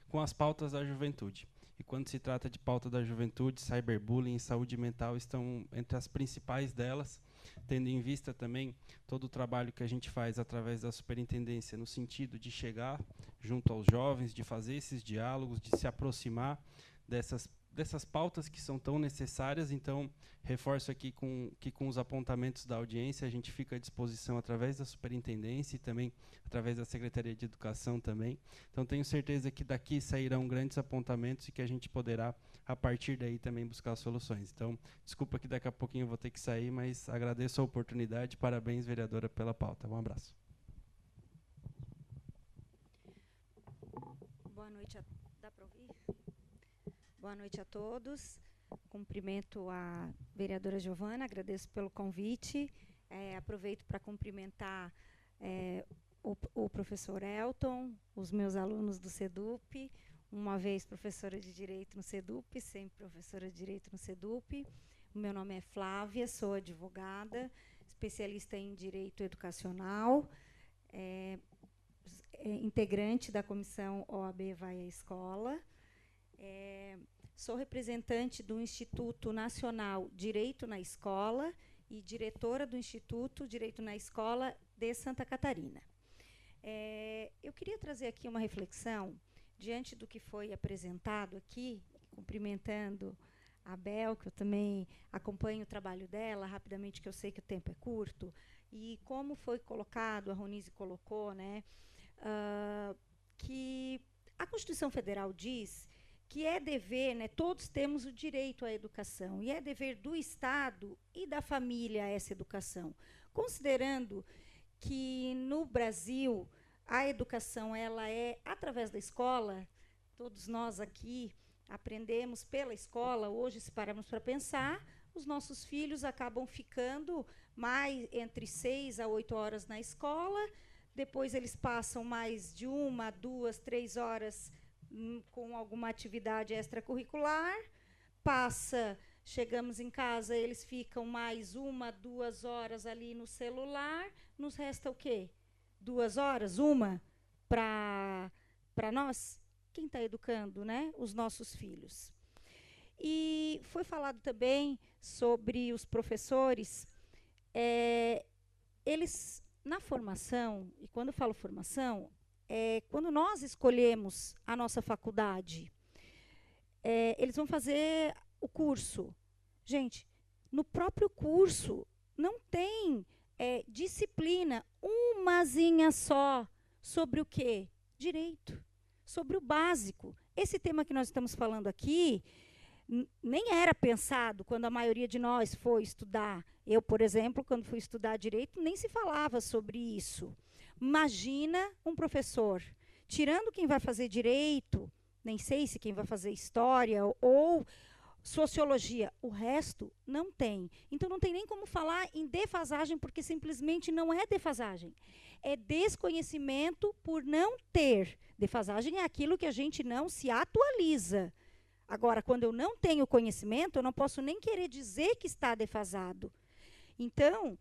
[SPEAKER 2] com as pautas da juventude. E quando se trata de pauta da juventude, cyberbullying e saúde mental estão entre as principais delas, tendo em vista também todo o trabalho que a gente faz através da superintendência no sentido de chegar junto aos jovens, de fazer esses diálogos, de se aproximar dessas pautas que são tão necessárias. Então, reforço aqui que com os apontamentos da audiência, a gente fica à disposição através da superintendência e também através da Secretaria de Educação também. Então, tenho certeza que daqui sairão grandes apontamentos e que a gente poderá, a partir daí, também buscar soluções. Então, desculpa que daqui a pouquinho eu vou ter que sair, mas agradeço a oportunidade. Parabéns, vereadora, pela pauta. Um abraço.
[SPEAKER 7] Boa noite. Dá para ouvir? Boa noite a todos. Cumprimento a vereadora Giovana, agradeço pelo convite. Aproveito para cumprimentar o professor Elton, os meus alunos do SEDUP, uma vez professora de Direito no SEDUP, sempre professora de Direito no SEDUP. O meu nome é Flávia, sou advogada, especialista em Direito Educacional, integrante da comissão OAB Vai à Escola. Sou representante do Instituto Nacional Direito na Escola e diretora do Instituto Direito na Escola de Santa Catarina. Eu queria trazer aqui uma reflexão diante do que foi apresentado aqui, cumprimentando a Bel, que eu também acompanho o trabalho dela, rapidamente, que eu sei que o tempo é curto, e como foi colocado, a Ronise colocou, né, que a Constituição Federal diz que é dever, né, todos temos o direito à educação, e é dever do Estado e da família essa educação. Considerando que, no Brasil, a educação ela é através da escola, todos nós aqui aprendemos pela escola, hoje, se pararmos para pensar, os nossos filhos acabam ficando mais entre 6 a 8 horas na escola, depois eles passam mais de 1, 2, 3 horas com alguma atividade extracurricular, chegamos em casa, eles ficam mais 1, 2 horas ali no celular, nos resta o quê? 2 horas, para nós, quem está educando, né? Os nossos filhos. E foi falado também sobre os professores, eles, na formação, e quando eu falo formação, quando nós escolhemos a nossa faculdade, eles vão fazer o curso. Gente, no próprio curso não tem disciplina, umazinha só, sobre o quê? Direito. sobre o básico. Esse tema que nós estamos falando aqui nem era pensado quando a maioria de nós foi estudar. Eu, por exemplo, quando fui estudar direito, nem se falava sobre isso. Imagina um professor, tirando quem vai fazer direito, nem sei se quem vai fazer história ou sociologia, o resto não tem. Então, não tem nem como falar em defasagem, porque simplesmente não é defasagem. É desconhecimento por não ter. Defasagem é aquilo que a gente não se atualiza. Agora, quando eu não tenho conhecimento, eu não posso nem querer dizer que está defasado. Então,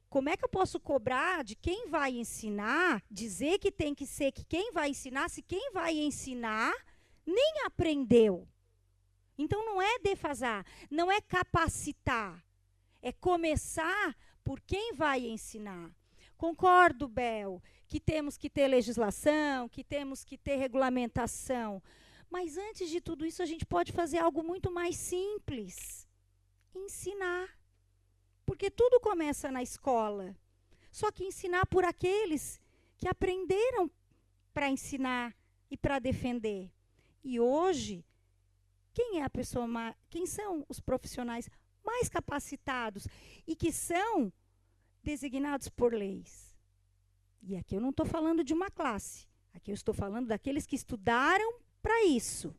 [SPEAKER 7] como é que eu posso cobrar de quem vai ensinar, dizer que tem que ser que quem vai ensinar, se quem vai ensinar nem aprendeu? Então, não é defasar, não é capacitar, é começar por quem vai ensinar. Concordo, Bel, que temos que ter legislação, que temos que ter regulamentação, mas antes de tudo isso, a gente pode fazer algo muito mais simples, ensinar. Porque tudo começa na escola, só que ensinar por aqueles que aprenderam para ensinar e para defender. E hoje, quem são os profissionais mais capacitados e que são designados por leis? E aqui eu não estou falando de uma classe, aqui eu estou falando daqueles que estudaram para isso.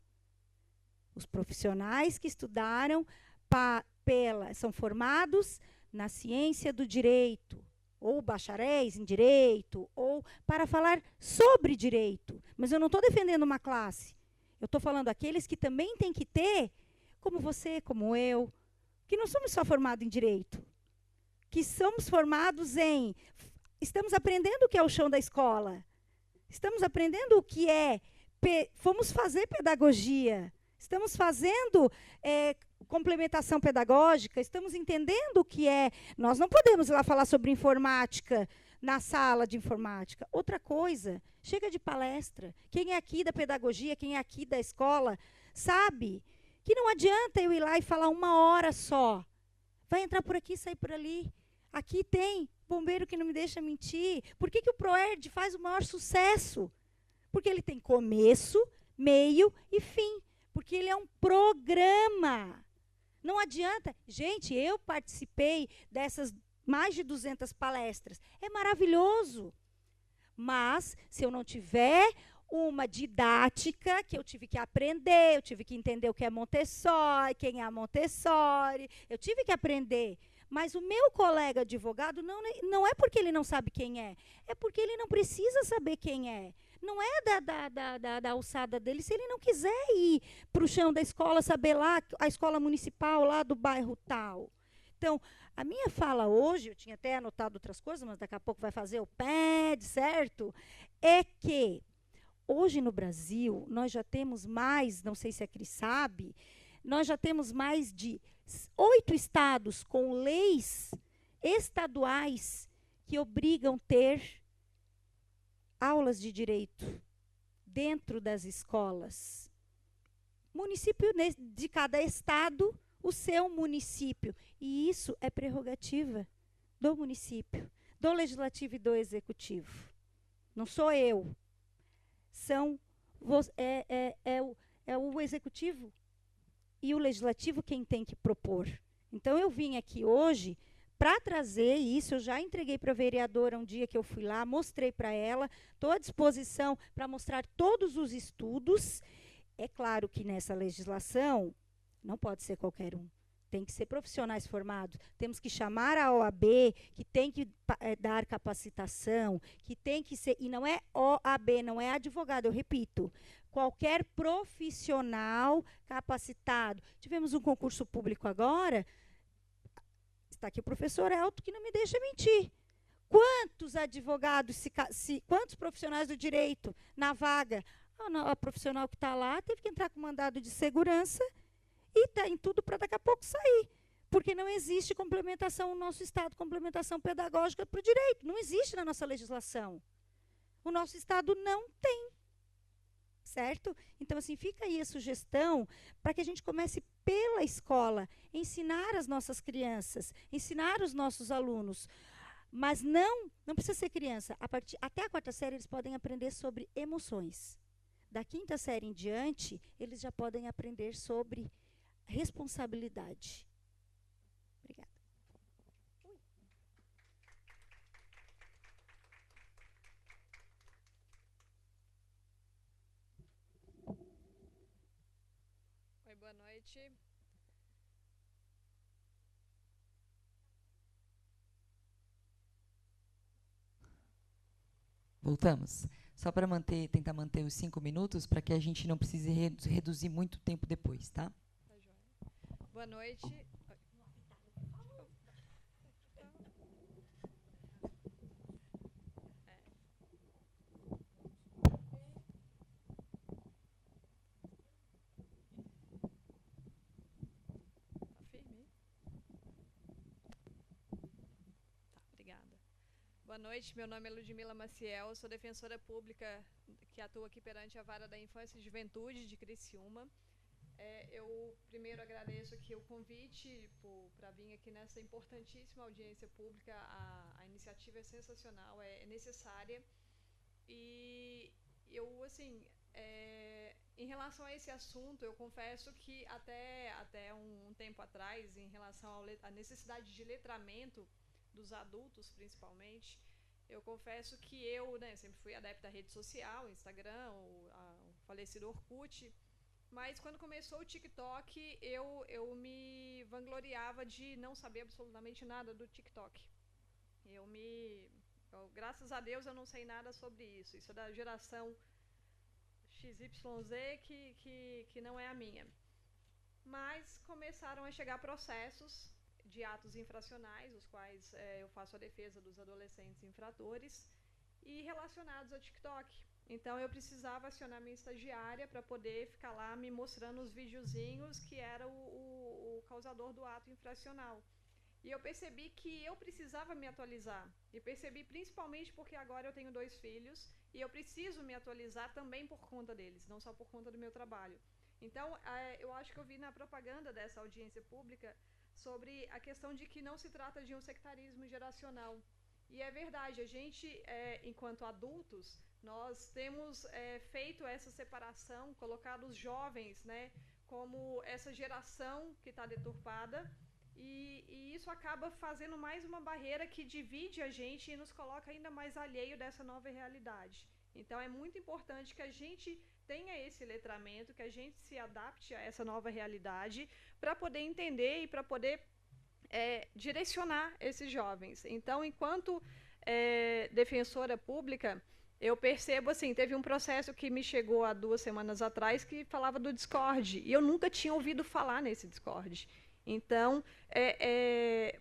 [SPEAKER 7] Os profissionais que estudaram são formados na ciência do direito, ou bacharéis em direito, ou para falar sobre direito. Mas eu não estou defendendo uma classe. Eu estou falando aqueles que também têm que ter, como você, como eu, que não somos só formados em direito, que somos formados em... Estamos aprendendo o que é o chão da escola. Estamos aprendendo o que é... Fomos fazer pedagogia. Estamos fazendo complementação pedagógica. Estamos entendendo o que é... Nós não podemos ir lá falar sobre informática na sala de informática. Outra coisa, chega de palestra. Quem é aqui da pedagogia, quem é aqui da escola, sabe que não adianta eu ir lá e falar 1 hora só. Vai entrar por aqui, sair por ali. Aqui tem bombeiro que não me deixa mentir. Por que o ProErd faz o maior sucesso? Porque ele tem começo, meio e fim. Porque ele é um programa. Não adianta. Gente, eu participei dessas mais de 200 palestras. É maravilhoso. Mas, se eu não tiver uma didática que eu tive que aprender, eu tive que entender o que é Montessori, quem é a Montessori, eu tive que aprender. Mas o meu colega advogado não é porque ele não sabe quem é porque ele não precisa saber quem é. Não é da alçada dele se ele não quiser ir para o chão da escola, saber lá, a escola municipal lá do bairro tal. Então, a minha fala hoje, eu tinha até anotado outras coisas, mas daqui a pouco vai fazer o PED, certo? É que hoje no Brasil, nós já temos mais, não sei se a Cris sabe, nós já temos mais de 8 estados com leis estaduais que obrigam ter aulas de direito dentro das escolas. Município de cada estado, o seu município. E isso é prerrogativa do município, do legislativo e do executivo. Não sou eu. É o executivo e o legislativo quem tem que propor. Então, eu vim aqui hoje para trazer isso. Eu já entreguei para a vereadora um dia que eu fui lá, mostrei para ela, estou à disposição para mostrar todos os estudos. É claro que nessa legislação não pode ser qualquer um. Tem que ser profissionais formados. Temos que chamar a OAB, que tem que dar capacitação, que tem que ser... E não é OAB, não é advogado, eu repito. Qualquer profissional capacitado. Tivemos um concurso público agora. Está aqui o professor Elton, que não me deixa mentir. Quantos advogados, quantos profissionais do direito na vaga? A profissional que está lá teve que entrar com mandado de segurança e está em tudo para daqui a pouco sair. Porque não existe complementação no nosso Estado, complementação pedagógica para o direito. Não existe na nossa legislação. O nosso Estado não tem. Certo? Então, assim, fica aí a sugestão para que a gente comece pela escola, ensinar as nossas crianças, ensinar os nossos alunos. Mas não precisa ser criança. Até a 4ª série, eles podem aprender sobre emoções. Da 5ª série em diante, eles já podem aprender sobre responsabilidade. Obrigada.
[SPEAKER 8] Oi, boa noite.
[SPEAKER 1] Voltamos. Só para tentar manter os 5 minutos, para que a gente não precise reduzir muito tempo depois, tá?
[SPEAKER 8] Tá joia. Boa noite. Tá firme? Tá, obrigada. Boa noite, meu nome é Ludmila Maciel, sou defensora pública que atua aqui perante a Vara da Infância e Juventude de Criciúma. Eu primeiro agradeço aqui o convite para vir aqui nessa importantíssima audiência pública. A iniciativa é sensacional, é necessária. E eu, assim, em relação a esse assunto, eu confesso que até um tempo atrás, em relação à necessidade de letramento dos adultos, principalmente, eu confesso que eu, né, sempre fui adepta da rede social, Instagram, o falecido Orkut, mas quando começou o TikTok, eu me vangloriava de não saber absolutamente nada do TikTok. Graças a Deus eu não sei nada sobre isso. Isso é da geração XYZ que não é a minha. Mas começaram a chegar processos de atos infracionais, os quais eu faço a defesa dos adolescentes infratores, e relacionados ao TikTok. Então eu precisava acionar minha estagiária para poder ficar lá me mostrando os videozinhos que era o causador do ato infracional. E eu percebi que eu precisava me atualizar. E percebi principalmente porque agora eu tenho 2 filhos e eu preciso me atualizar também por conta deles, não só por conta do meu trabalho. Então, eu acho que eu vi na propaganda dessa audiência pública sobre a questão de que não se trata de um sectarismo geracional. E é verdade, a gente, enquanto adultos, nós temos feito essa separação, colocado os jovens, né, como essa geração que está deturpada, e isso acaba fazendo mais uma barreira que divide a gente e nos coloca ainda mais alheio dessa nova realidade. Então é muito importante que a gente tenha esse letramento, que a gente se adapte a essa nova realidade para poder entender e para poder direcionar esses jovens. Então, enquanto defensora pública, eu percebo assim, teve um processo que me chegou há 2 semanas atrás que falava do Discord, e eu nunca tinha ouvido falar nesse Discord. Então,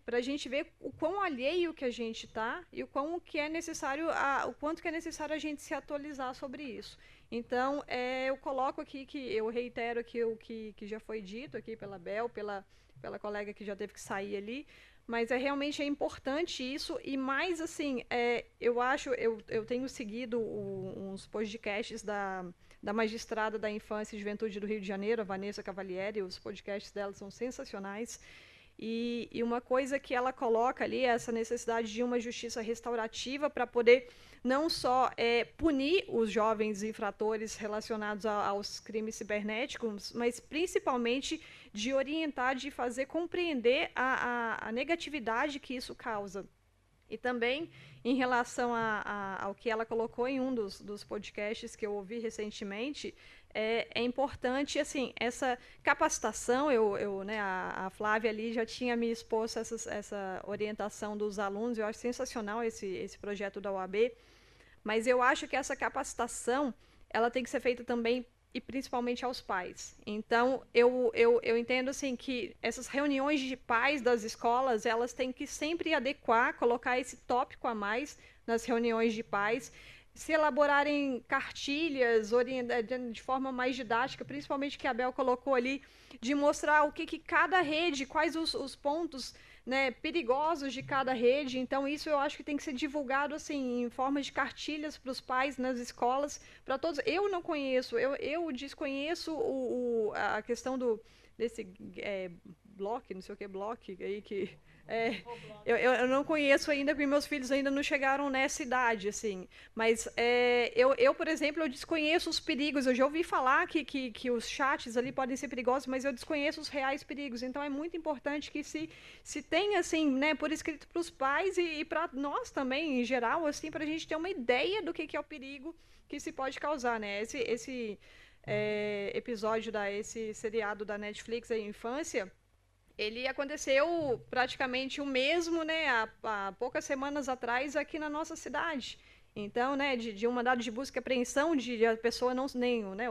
[SPEAKER 8] para a gente ver o quão alheio que a gente está e o quanto que é necessário a gente se atualizar sobre isso. Então, eu coloco aqui eu reitero aqui o que já foi dito aqui pela Bel, pela colega que já teve que sair ali, mas realmente é importante isso. E mais assim, eu tenho seguido uns podcasts da magistrada da Infância e Juventude do Rio de Janeiro, a Vanessa Cavalieri. Os podcasts dela são sensacionais. E uma coisa que ela coloca ali é essa necessidade de uma justiça restaurativa para poder não só punir os jovens infratores relacionados aos crimes cibernéticos, mas principalmente de orientar, de fazer compreender a negatividade que isso causa. E também, em relação ao que ela colocou em um dos podcasts que eu ouvi recentemente, é importante, assim, essa capacitação. Né, a Flávia ali já tinha me exposto essa orientação dos alunos. Eu acho sensacional esse projeto da OAB, mas eu acho que essa capacitação ela tem que ser feita também e principalmente aos pais. Então, eu entendo assim que essas reuniões de pais das escolas, elas têm que sempre adequar, colocar esse tópico a mais nas reuniões de pais, se elaborarem cartilhas de forma mais didática, principalmente que a Bel colocou ali, de mostrar o que cada rede, quais os pontos, né, perigosos de cada rede. Então, isso eu acho que tem que ser divulgado assim, em forma de cartilhas para os pais nas escolas, para todos. Eu não conheço, eu desconheço a questão desse bloco, não sei o que, bloco aí, que Eu não conheço ainda, porque meus filhos ainda não chegaram nessa idade, assim. Mas eu, por exemplo, eu desconheço os perigos. Eu já ouvi falar que os chats ali podem ser perigosos, mas eu desconheço os reais perigos. Então, é muito importante que se tenha, assim, né, por escrito para os pais e para nós também, em geral, assim, para a gente ter uma ideia do que é o perigo que se pode causar, né? Esse episódio, esse seriado da Netflix, a infância, ele aconteceu praticamente o mesmo, né, há poucas semanas atrás aqui na nossa cidade. Então, né, de um mandado de busca e apreensão, de a pessoa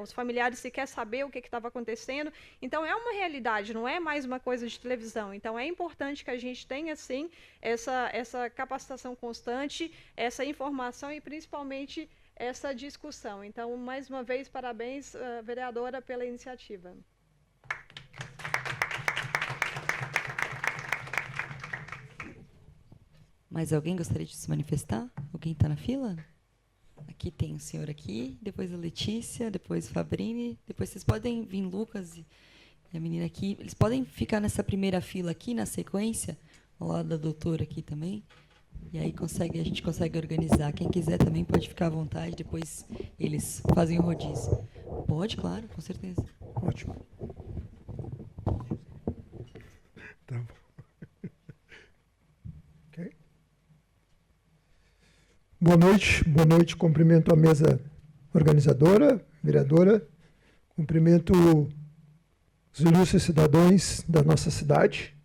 [SPEAKER 8] os familiares sequer saber o que estava acontecendo. Então, é uma realidade, não é mais uma coisa de televisão. Então, é importante que a gente tenha, sim, essa capacitação constante, essa informação e, principalmente, essa discussão. Então, mais uma vez, parabéns, vereadora, pela iniciativa.
[SPEAKER 1] Mais alguém gostaria de se manifestar? Alguém está na fila? Aqui tem o senhor aqui, depois a Letícia, depois o Fabrini, depois vocês podem vir, Lucas e a menina aqui. Eles podem ficar nessa primeira fila aqui, na sequência, ao lado da doutora aqui também. E aí a gente consegue organizar. Quem quiser também pode ficar à vontade, depois eles fazem o rodízio. Pode, claro, com certeza.
[SPEAKER 9] Ótimo. Tá bom. Boa noite, cumprimento a mesa organizadora, vereadora, cumprimento os ilustres cidadãos da nossa cidade.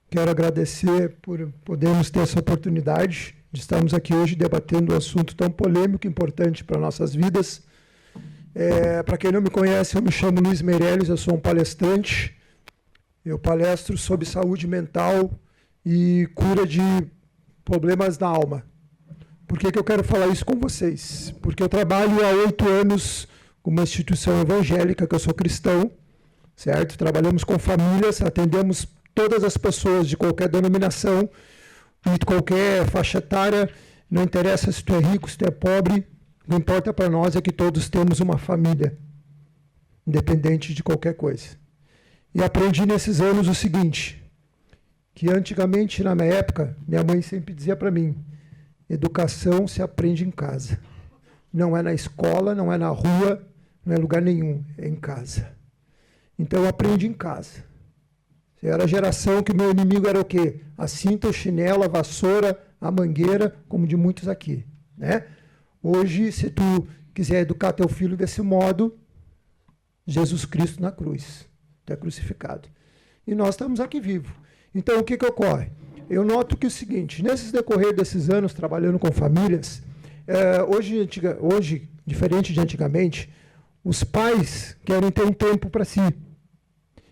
[SPEAKER 9] Quero agradecer por podermos ter essa oportunidade de estarmos aqui hoje debatendo um assunto tão polêmico e importante para nossas vidas. Para quem não me conhece, eu me chamo Luiz Meirelles, eu sou um palestrante. Eu palestro sobre saúde mental e cura de problemas na alma. Por que eu quero falar isso com vocês? Porque eu trabalho há 8 anos com uma instituição evangélica, que eu sou cristão, certo? Trabalhamos com famílias, atendemos todas as pessoas de qualquer denominação, de qualquer faixa etária, não interessa se tu é rico, se tu é pobre, o que importa para nós é que todos temos uma família, independente de qualquer coisa. E aprendi nesses anos o seguinte, que antigamente, na minha época, minha mãe sempre dizia para mim, educação se aprende em casa. Não é na escola, não é na rua, não é lugar nenhum, é em casa. Então, eu aprendi em casa. Era a geração que o meu inimigo era o quê? A cinta, o chinelo, a vassoura, a mangueira, como de muitos aqui, né? Hoje, se tu quiser educar teu filho desse modo, Jesus Cristo na cruz, tu é crucificado. E nós estamos aqui vivos. Então, o que ocorre? Eu noto que é o seguinte, nesses decorrer desses anos trabalhando com famílias, hoje, diferente de antigamente, os pais querem ter um tempo para si.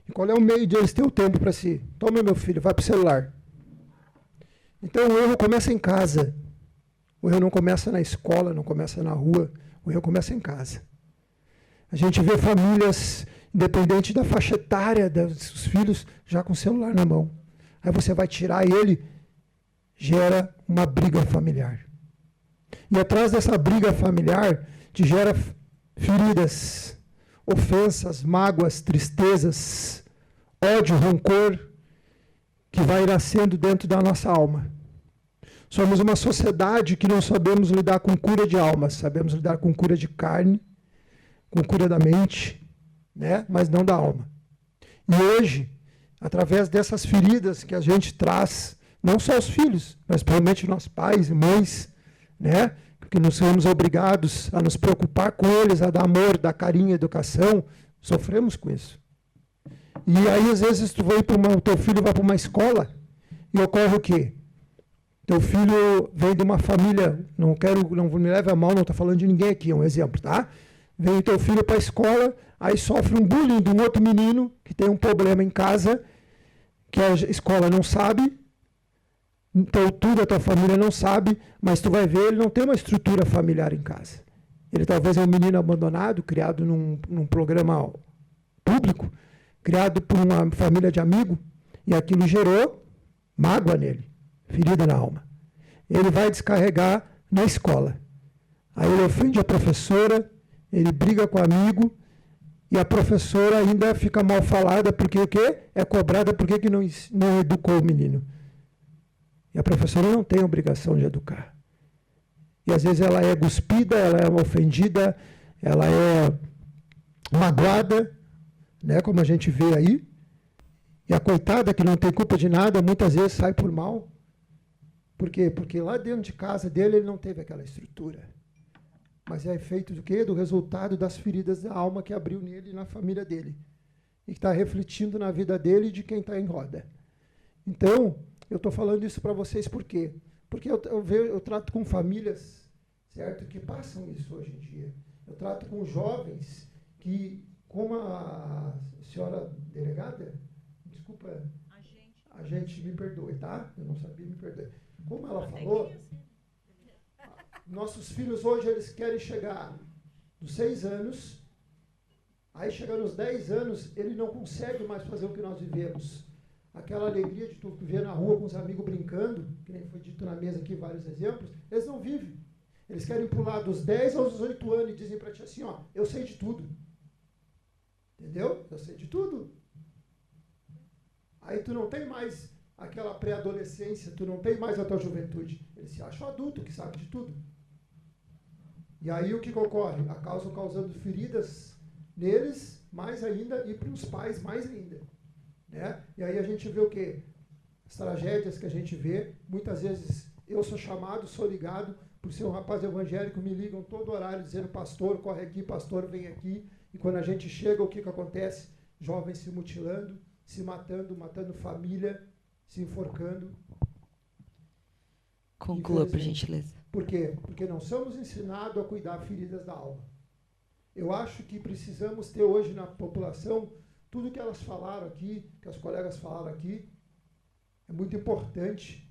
[SPEAKER 9] E qual é o meio de eles terem o tempo para si? Toma, meu filho, vai para o celular. Então, o erro começa em casa. O erro não começa na escola, não começa na rua, o erro começa em casa. A gente vê famílias, independente da faixa etária dos filhos, já com o celular na mão. Aí você vai tirar ele, gera uma briga familiar. E atrás dessa briga familiar, te gera feridas, ofensas, mágoas, tristezas, ódio, rancor, que vai nascendo dentro da nossa alma. Somos uma sociedade que não sabemos lidar com cura de alma, sabemos lidar com cura de carne, com cura da mente, né? Mas não da alma. E hoje, através dessas feridas que a gente traz, não só os filhos, mas principalmente nós pais e mães, né? Porque nós somos obrigados a nos preocupar com eles, a dar amor, dar carinho, educação, sofremos com isso. E aí, às vezes, teu filho vai para uma escola e ocorre o quê? Teu filho vem de uma família, não me leve a mal, não estou falando de ninguém aqui, é um exemplo, tá? Vem teu filho para a escola, aí sofre um bullying de um outro menino que tem um problema em casa, que a escola não sabe, então tudo a tua família não sabe, mas tu vai ver, ele não tem uma estrutura familiar em casa. Ele talvez é um menino abandonado, criado num programa público, criado por uma família de amigo, e aquilo gerou mágoa nele, ferida na alma. Ele vai descarregar na escola. Aí ele ofende a professora, ele briga com o amigo, e a professora ainda fica mal falada, porque o quê? É cobrada porque que não educou o menino. E a professora não tem a obrigação de educar. E às vezes ela é cuspida, ela é ofendida, ela é magoada, né, como a gente vê aí. E a coitada, que não tem culpa de nada, muitas vezes sai por mal. Por quê? Porque lá dentro de casa dele ele não teve aquela estrutura. Mas é efeito do quê? Do resultado das feridas da alma que abriu nele e na família dele. E que está refletindo na vida dele e de quem está em roda. Então, eu estou falando isso para vocês por quê? Porque eu trato com famílias, certo, que passam isso hoje em dia. Eu trato com jovens que, como a senhora delegada, desculpa, a gente me perdoe, tá? Eu não sabia, me perdoe. Como ela falou, nossos filhos hoje eles querem chegar nos 6 anos, aí chegando aos 10 anos, ele não consegue mais fazer o que nós vivemos. Aquela alegria de tu ver na rua com os amigos brincando, que nem foi dito na mesa aqui vários exemplos, eles não vivem. Eles querem pular dos 10 aos 18 anos e dizem para ti assim, ó, eu sei de tudo. Entendeu? Eu sei de tudo. Aí tu não tem mais aquela pré-adolescência, tu não tem mais a tua juventude. Eles se acham adulto, que sabe de tudo. E aí o que ocorre? Acabam causando feridas neles, mais ainda, e para os pais, mais ainda. Né? E aí a gente vê o quê? As tragédias que a gente vê, muitas vezes eu sou chamado, sou ligado, por ser um rapaz evangélico, me ligam todo horário dizendo, pastor, corre aqui, pastor, vem aqui. E quando a gente chega, o que acontece? Jovens se mutilando, se matando, matando família, se enforcando.
[SPEAKER 1] Conclua, por gentileza.
[SPEAKER 9] Por quê? Porque não somos ensinados a cuidar feridas da alma. Eu acho que precisamos ter hoje na população tudo que elas falaram aqui, que as colegas falaram aqui, é muito importante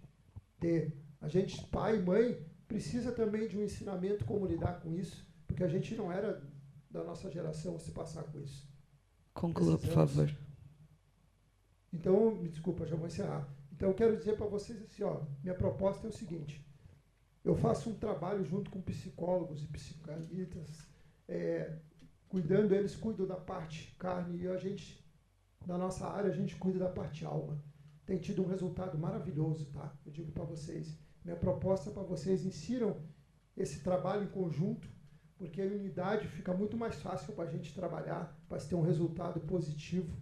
[SPEAKER 9] ter. A gente, pai e mãe, precisa também de um ensinamento como lidar com isso, porque a gente não era da nossa geração se passar com isso.
[SPEAKER 1] Conclua, por favor.
[SPEAKER 9] Então, me desculpa, já vou encerrar. Então, eu quero dizer para vocês assim, ó, minha proposta é o seguinte, eu faço um trabalho junto com psicólogos e psicanalistas, cuidando, eles cuidam da parte carne e a gente, na nossa área, a gente cuida da parte alma. Tem tido um resultado maravilhoso, tá? Eu digo para vocês. Minha proposta é para vocês insiram esse trabalho em conjunto, porque a unidade fica muito mais fácil para a gente trabalhar, para ter um resultado positivo.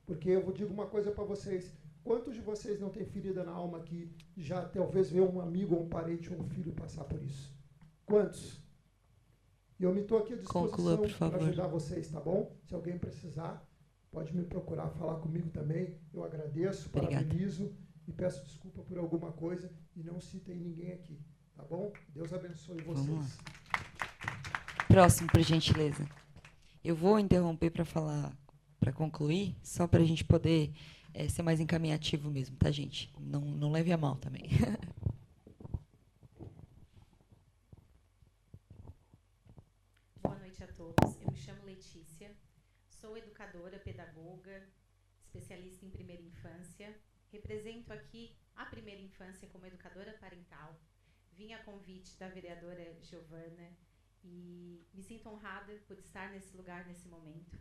[SPEAKER 9] Porque eu vou dizer uma coisa para vocês. Quantos de vocês não têm ferida na alma que já talvez vê um amigo, ou um parente, ou um filho passar por isso? Quantos? E eu me estou aqui à disposição para ajudar vocês, tá bom? Se alguém precisar, pode me procurar, falar comigo também. Eu agradeço, parabenizo e peço desculpa por alguma coisa e não citem ninguém aqui, tá bom? Deus abençoe vocês.
[SPEAKER 1] Próximo, por gentileza. Eu vou interromper para falar, para concluir, só para a gente poder ser mais encaminhativo mesmo, tá, gente? Não leve a mal também.
[SPEAKER 10] Boa noite a todos. Eu me chamo Letícia, sou educadora, pedagoga, especialista em primeira infância. Represento aqui a primeira infância como educadora parental. Vim a convite da vereadora Giovana e me sinto honrada por estar nesse lugar, nesse momento.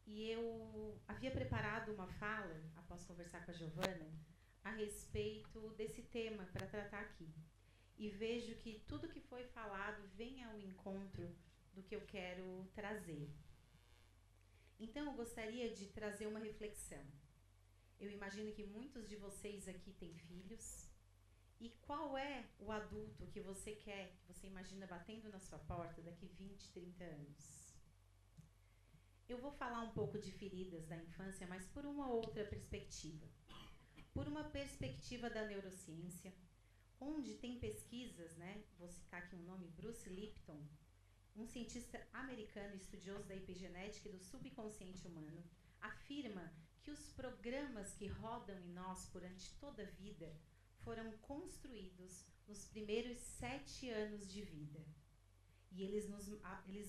[SPEAKER 10] E eu havia preparado uma fala, após conversar com a Giovana, a respeito desse tema para tratar aqui. E vejo que tudo que foi falado vem ao encontro do que eu quero trazer. Então, eu gostaria de trazer uma reflexão. Eu imagino que muitos de vocês aqui têm filhos. E qual é o adulto que você quer, que você imagina batendo na sua porta daqui 20, 30 anos? Eu vou falar um pouco de feridas da infância, mas por uma outra perspectiva. Por uma perspectiva da neurociência, onde tem pesquisas, né? Vou citar aqui um nome, Bruce Lipton, um cientista americano estudioso da epigenética e do subconsciente humano, afirma que os programas que rodam em nós durante toda a vida foram construídos nos primeiros 7 anos de vida. E eles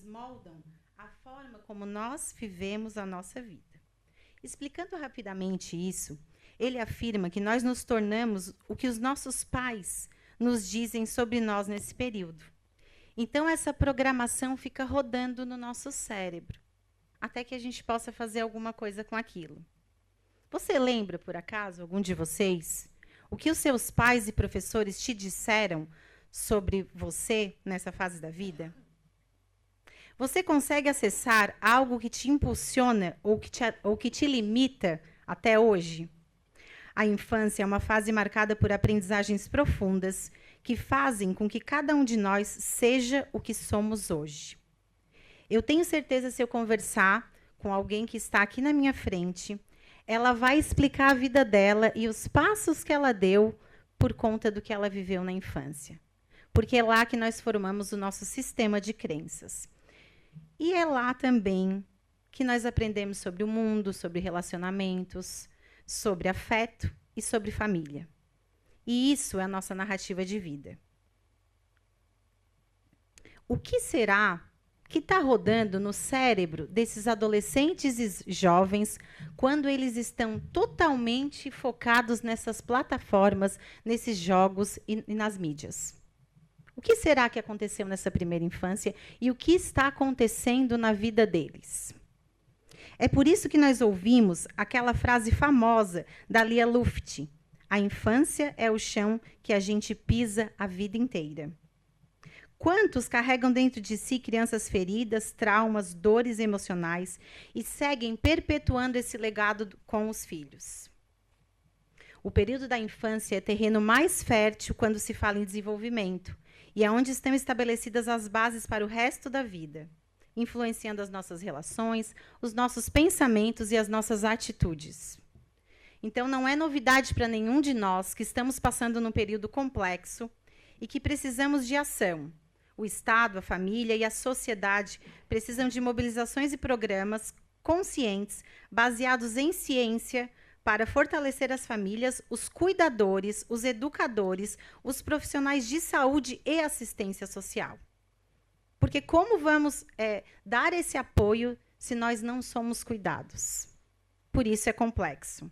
[SPEAKER 10] moldam a forma como nós vivemos a nossa vida. Explicando rapidamente isso, ele afirma que nós nos tornamos o que os nossos pais nos dizem sobre nós nesse período. Então, essa programação fica rodando no nosso cérebro, até que a gente possa fazer alguma coisa com aquilo. Você lembra, por acaso, algum de vocês, O que os seus pais e professores te disseram sobre você nessa fase da vida? Você consegue acessar algo que te impulsiona ou que te limita até hoje? A infância é uma fase marcada por aprendizagens profundas que fazem com que cada um de nós seja o que somos hoje. Eu tenho certeza, se eu conversar com alguém que está aqui na minha frente, ela vai explicar a vida dela e os passos que ela deu por conta do que ela viveu na infância. Porque é lá que nós formamos o nosso sistema de crenças. E é lá também que nós aprendemos sobre o mundo, sobre relacionamentos, sobre afeto e sobre família. E isso é a nossa narrativa de vida. O que será que está rodando no cérebro desses adolescentes e jovens quando eles estão totalmente focados nessas plataformas, nesses jogos e nas mídias? O que será que aconteceu nessa primeira infância e o que está acontecendo na vida deles? É por isso que nós ouvimos aquela frase famosa da Lia Luft: a infância é o chão que a gente pisa a vida inteira. Quantos carregam dentro de si crianças feridas, traumas, dores emocionais e seguem perpetuando esse legado com os filhos? O período da infância é terreno mais fértil quando se fala em desenvolvimento, e é onde estão estabelecidas as bases para o resto da vida, influenciando as nossas relações, os nossos pensamentos e as nossas atitudes. Então, não é novidade para nenhum de nós que estamos passando num período complexo e que precisamos de ação. O Estado, a família e a sociedade precisam de mobilizações e programas conscientes, baseados em ciência, para fortalecer as famílias, os cuidadores, os educadores, os profissionais de saúde e assistência social. Porque como vamos dar esse apoio se nós não somos cuidados? Por isso é complexo.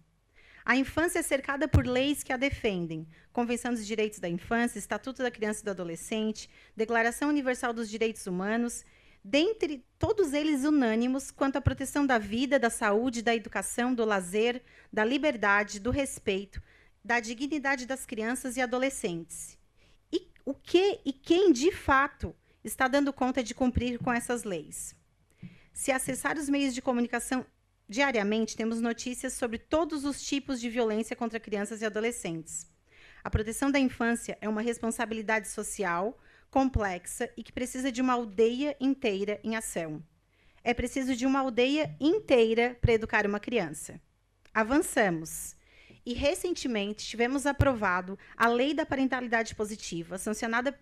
[SPEAKER 10] A infância é cercada por leis que a defendem. Convenção dos Direitos da Infância, Estatuto da Criança e do Adolescente, Declaração Universal dos Direitos Humanos, dentre todos eles unânimos quanto à proteção da vida, da saúde, da educação, do lazer, da liberdade, do respeito, da dignidade das crianças e adolescentes. E quem, de fato, está dando conta de cumprir com essas leis? Se acessar os meios de comunicação diariamente, temos notícias sobre todos os tipos de violência contra crianças e adolescentes. A proteção da infância é uma responsabilidade social complexa e que precisa de uma aldeia inteira em ação. É preciso de uma aldeia inteira para educar uma criança. Avançamos. E, recentemente, tivemos aprovado a Lei da Parentalidade Positiva, sancionada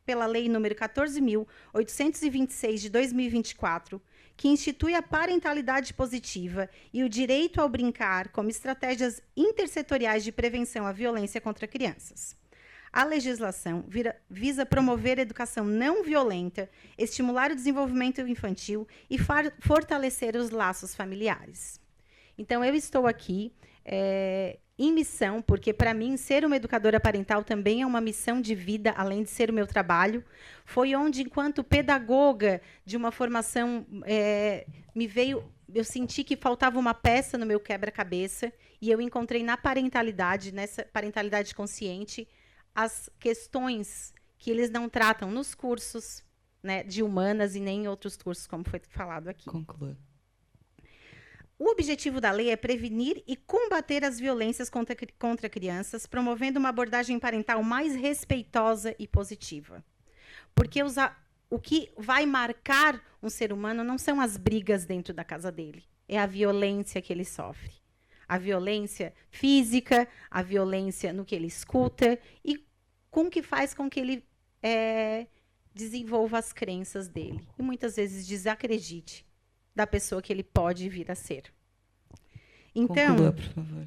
[SPEAKER 10] pela Lei nº 14.826, de 2024, que institui a parentalidade positiva e o direito ao brincar como estratégias intersetoriais de prevenção à violência contra crianças. A legislação visa promover a educação não violenta, estimular o desenvolvimento infantil e fortalecer os laços familiares. Então, eu estou aqui em missão, porque, para mim, ser uma educadora parental também é uma missão de vida, além de ser o meu trabalho. Foi onde, enquanto pedagoga de uma formação, eu senti que faltava uma peça no meu quebra-cabeça, e eu encontrei na parentalidade, nessa parentalidade consciente, as questões que eles não tratam nos cursos, né, de humanas e nem em outros cursos, como foi falado aqui.
[SPEAKER 1] Conclua.
[SPEAKER 10] O objetivo da lei é prevenir e combater as violências contra crianças, promovendo uma abordagem parental mais respeitosa e positiva. Porque o que vai marcar um ser humano não são as brigas dentro da casa dele, é a violência que ele sofre. A violência física, a violência no que ele escuta e com que faz com que ele desenvolva as crenças dele. E muitas vezes desacredite da pessoa que ele pode vir a ser. Então,
[SPEAKER 1] conclua, por favor.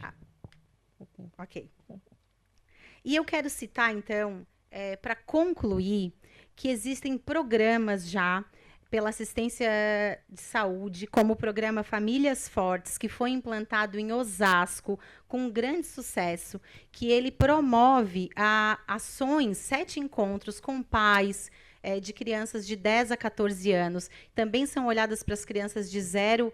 [SPEAKER 10] Ok. E eu quero citar, então, para concluir, que existem programas já pela assistência de saúde, como o programa Famílias Fortes, que foi implantado em Osasco, com um grande sucesso, que ele promove ações, 7 encontros com pais, de crianças de 10 a 14 anos. Também são olhadas para as crianças de 0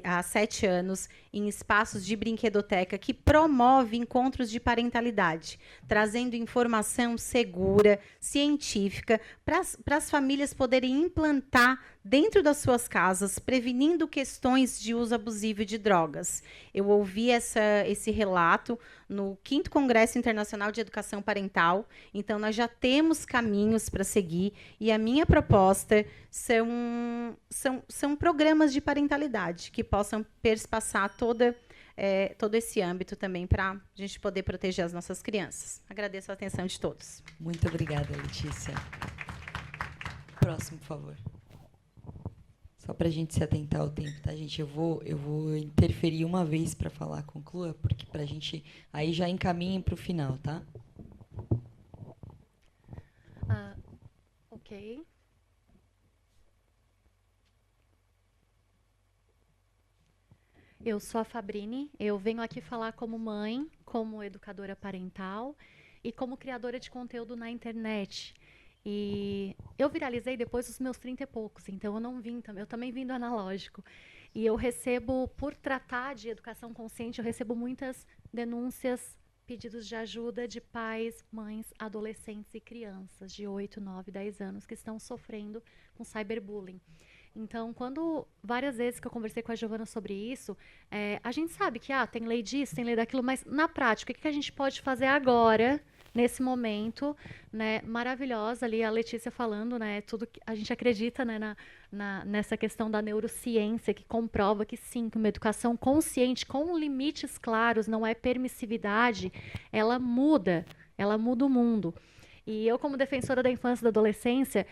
[SPEAKER 10] a 7 anos em espaços de brinquedoteca que promove encontros de parentalidade, trazendo informação segura, científica, para as famílias poderem implantar dentro das suas casas, prevenindo questões de uso abusivo de drogas. Eu ouvi esse relato no 5º Congresso Internacional de Educação Parental, então nós já temos caminhos para seguir, e a minha proposta são programas de parentalidade que possam perspassar todo esse âmbito também para a gente poder proteger as nossas crianças. Agradeço a atenção de todos.
[SPEAKER 1] Muito obrigada, Letícia. Próximo, por favor. Só para a gente se atentar ao tempo, tá, gente? Eu vou interferir uma vez para falar, conclua, porque para a gente aí já encaminhe para o final, tá?
[SPEAKER 11] Ok. Eu sou a Fabrini, eu venho aqui falar como mãe, como educadora parental e como criadora de conteúdo na internet. E eu viralizei depois dos meus 30 e poucos, então eu também vim do analógico. E eu recebo, por tratar de educação consciente, eu recebo muitas denúncias, pedidos de ajuda de pais, mães, adolescentes e crianças de 8, 9, 10 anos que estão sofrendo com cyberbullying. Então, várias vezes que eu conversei com a Giovana sobre isso, a gente sabe que tem lei disso, tem lei daquilo, mas na prática, o que a gente pode fazer agora, nesse momento, né, maravilhosa ali, a Letícia falando, né, tudo que a gente acredita, né, nessa questão da neurociência, que comprova que sim, que uma educação consciente, com limites claros, não é permissividade, ela muda o mundo. E eu, como defensora da infância e da adolescência,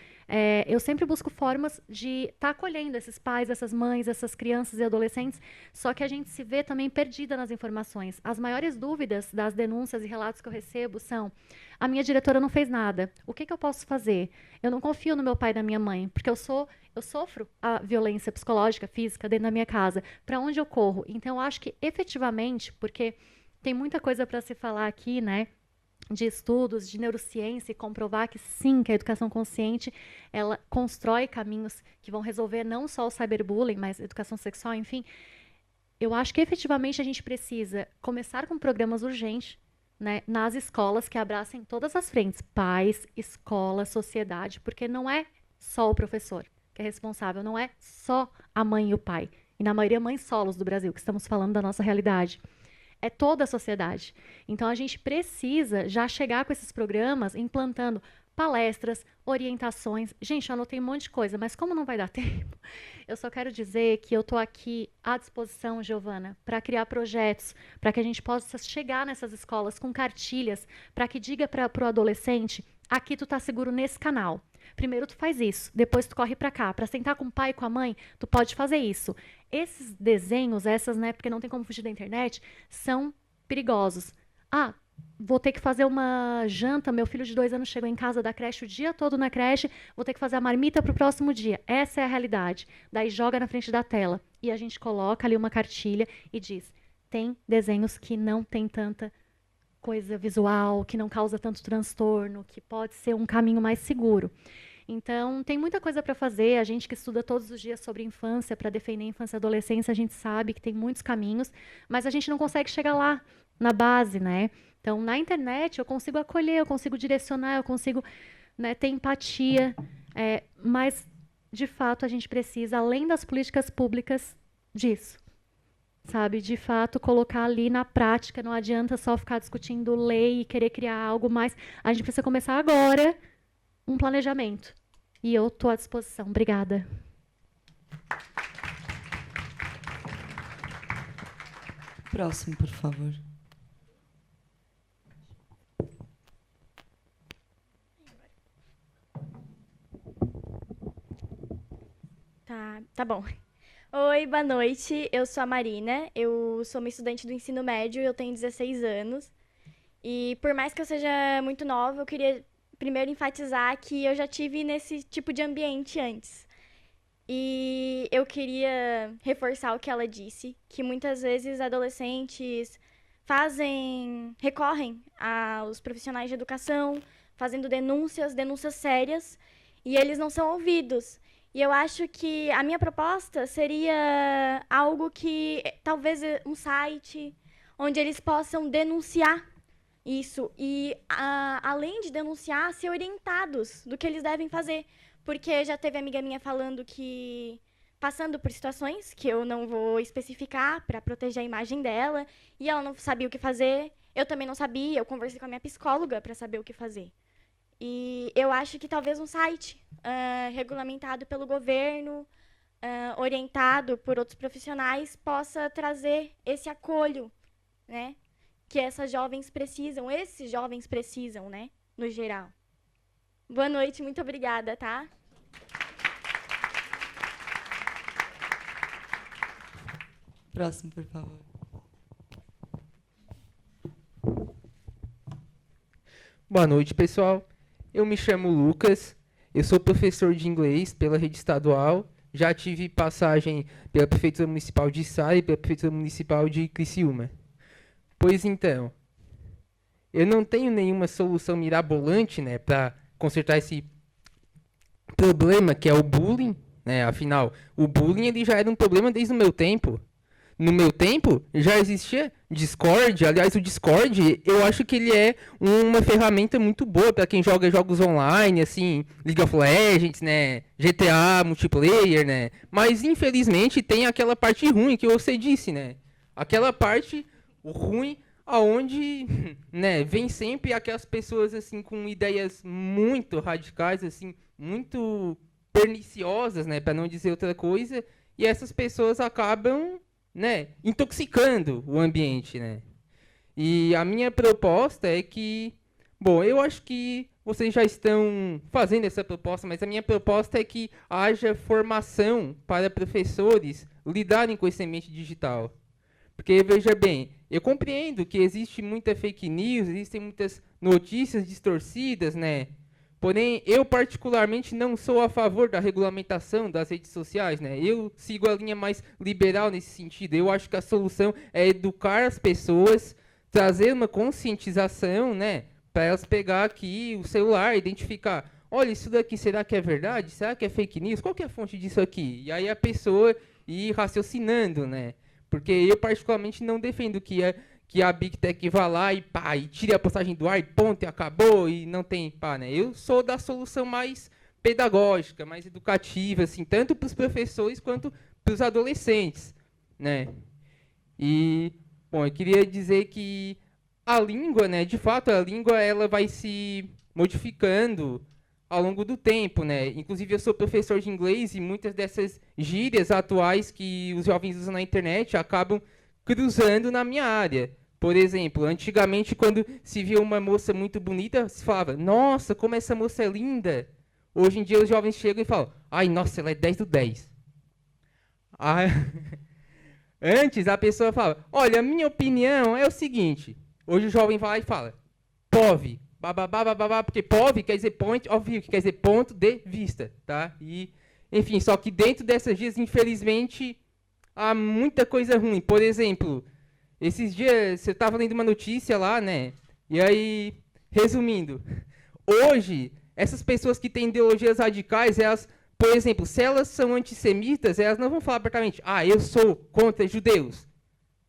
[SPEAKER 11] eu sempre busco formas de estar acolhendo esses pais, essas mães, essas crianças e adolescentes, só que a gente se vê também perdida nas informações. As maiores dúvidas das denúncias e relatos que eu recebo são: a minha diretora não fez nada, o que eu posso fazer? Eu não confio no meu pai e na minha mãe, porque eu sofro a violência psicológica, física dentro da minha casa. Para onde eu corro? Então, eu acho que, efetivamente, porque tem muita coisa para se falar aqui, né, de estudos, de neurociência, e comprovar que sim, que a educação consciente, ela constrói caminhos que vão resolver não só o cyberbullying, mas educação sexual, enfim. Eu acho que efetivamente a gente precisa começar com programas urgentes, né, nas escolas que abracem todas as frentes, pais, escola, sociedade, porque não é só o professor que é responsável, não é só a mãe e o pai, e na maioria mães solos do Brasil, que estamos falando da nossa realidade. É toda a sociedade. Então, a gente precisa já chegar com esses programas implantando palestras, orientações. Gente, eu anotei um monte de coisa, mas como não vai dar tempo, eu só quero dizer que eu estou aqui à disposição, Giovana, para criar projetos, para que a gente possa chegar nessas escolas com cartilhas, para que diga para o adolescente: aqui tu tá seguro nesse canal. Primeiro tu faz isso, depois tu corre para cá. Para sentar com o pai e com a mãe, tu pode fazer isso. Esses desenhos, né, porque não tem como fugir da internet, são perigosos. Vou ter que fazer uma janta, meu filho de 2 anos chegou em casa da creche o dia todo na creche, vou ter que fazer a marmita para o próximo dia. Essa é a realidade. Daí joga na frente da tela. E a gente coloca ali uma cartilha e diz: tem desenhos que não tem tanta coisa visual, que não causa tanto transtorno, que pode ser um caminho mais seguro. Então, tem muita coisa para fazer. A gente que estuda todos os dias sobre infância, para defender a infância e a adolescência, a gente sabe que tem muitos caminhos, mas a gente não consegue chegar lá, na base, né? Então, na internet, eu consigo acolher, eu consigo direcionar, eu consigo, né, ter empatia, mas, de fato, a gente precisa, além das políticas públicas, disso. Sabe, de fato, colocar ali na prática. Não adianta só ficar discutindo lei e querer criar algo mais. A gente precisa começar agora um planejamento. E eu estou à disposição. Obrigada.
[SPEAKER 1] Próximo, por favor.
[SPEAKER 12] Tá bom. Oi, boa noite. Eu sou a Marina. Eu sou uma estudante do ensino médio e eu tenho 16 anos. E por mais que eu seja muito nova, eu queria primeiro enfatizar que eu já tive nesse tipo de ambiente antes. E eu queria reforçar o que ela disse, que muitas vezes adolescentes recorrem aos profissionais de educação, fazendo denúncias sérias, e eles não são ouvidos. E eu acho que a minha proposta seria algo que, talvez um site, onde eles possam denunciar isso. E, além de denunciar, ser orientados do que eles devem fazer. Porque já teve amiga minha falando que, passando por situações que eu não vou especificar para proteger a imagem dela, e ela não sabia o que fazer. Eu também não sabia, eu conversei com a minha psicóloga para saber o que fazer. E eu acho que talvez um site regulamentado pelo governo, orientado por outros profissionais, possa trazer esse acolho, né, que esses jovens precisam, né, no geral. Boa noite, muito obrigada, tá?
[SPEAKER 1] Próximo, por favor.
[SPEAKER 13] Boa noite, pessoal. Eu me chamo Lucas, eu sou professor de inglês pela rede estadual, já tive passagem pela Prefeitura Municipal de Içara e pela Prefeitura Municipal de Criciúma. Pois então, eu não tenho nenhuma solução mirabolante, né, para consertar esse problema que é o bullying, né? Afinal, o bullying ele já era um problema desde o meu tempo. No meu tempo, já existia Discord. Aliás, o Discord, eu acho que ele é uma ferramenta muito boa para quem joga jogos online, assim, League of Legends, né, GTA, multiplayer, né. Mas, infelizmente, tem aquela parte ruim que você disse, né. Aquela parte ruim aonde, né, vem sempre aquelas pessoas, assim, com ideias muito radicais, assim, muito perniciosas, né, para não dizer outra coisa, e essas pessoas acabam, né, intoxicando o ambiente, né. E a minha proposta é que, bom, eu acho que vocês já estão fazendo essa proposta, mas a minha proposta é que haja formação para professores lidarem com esse ambiente digital. Porque, veja bem, eu compreendo que existe muita fake news, existem muitas notícias distorcidas, né. Porém, eu particularmente não sou a favor da regulamentação das redes sociais, né? Eu sigo a linha mais liberal nesse sentido. Eu acho que a solução é educar as pessoas, trazer uma conscientização, né? Para elas pegar aqui o celular, identificar, olha, isso daqui, será que é verdade? Será que é fake news? Qual que é a fonte disso aqui? E aí a pessoa ir raciocinando, né? Porque eu particularmente não defendo que a Big Tech vá lá e pá, e tire a postagem do ar e ponto, e acabou, e não tem pá, né? Eu sou da solução mais pedagógica, mais educativa, assim, tanto para os professores quanto para os adolescentes, né? E, bom, eu queria dizer que a língua, né, de fato, a língua ela vai se modificando ao longo do tempo, né? Inclusive, eu sou professor de inglês e muitas dessas gírias atuais que os jovens usam na internet acabam cruzando na minha área. Por exemplo, antigamente, quando se via uma moça muito bonita, se falava, nossa, como essa moça é linda. Hoje em dia, os jovens chegam e falam, ai, nossa, ela é 10 do 10. Ah, antes, a pessoa falava, olha, a minha opinião é o seguinte. Hoje o jovem vai lá e fala, POV, bababá, bababá, porque POV quer dizer point of view, que quer dizer ponto de vista, tá? E, enfim, só que dentro dessas dias, infelizmente, há muita coisa ruim. Por exemplo, esses dias eu estava lendo uma notícia lá, né? E aí, resumindo, hoje, essas pessoas que têm ideologias radicais, elas, por exemplo, se elas são antissemitas, elas não vão falar abertamente, ah, eu sou contra judeus.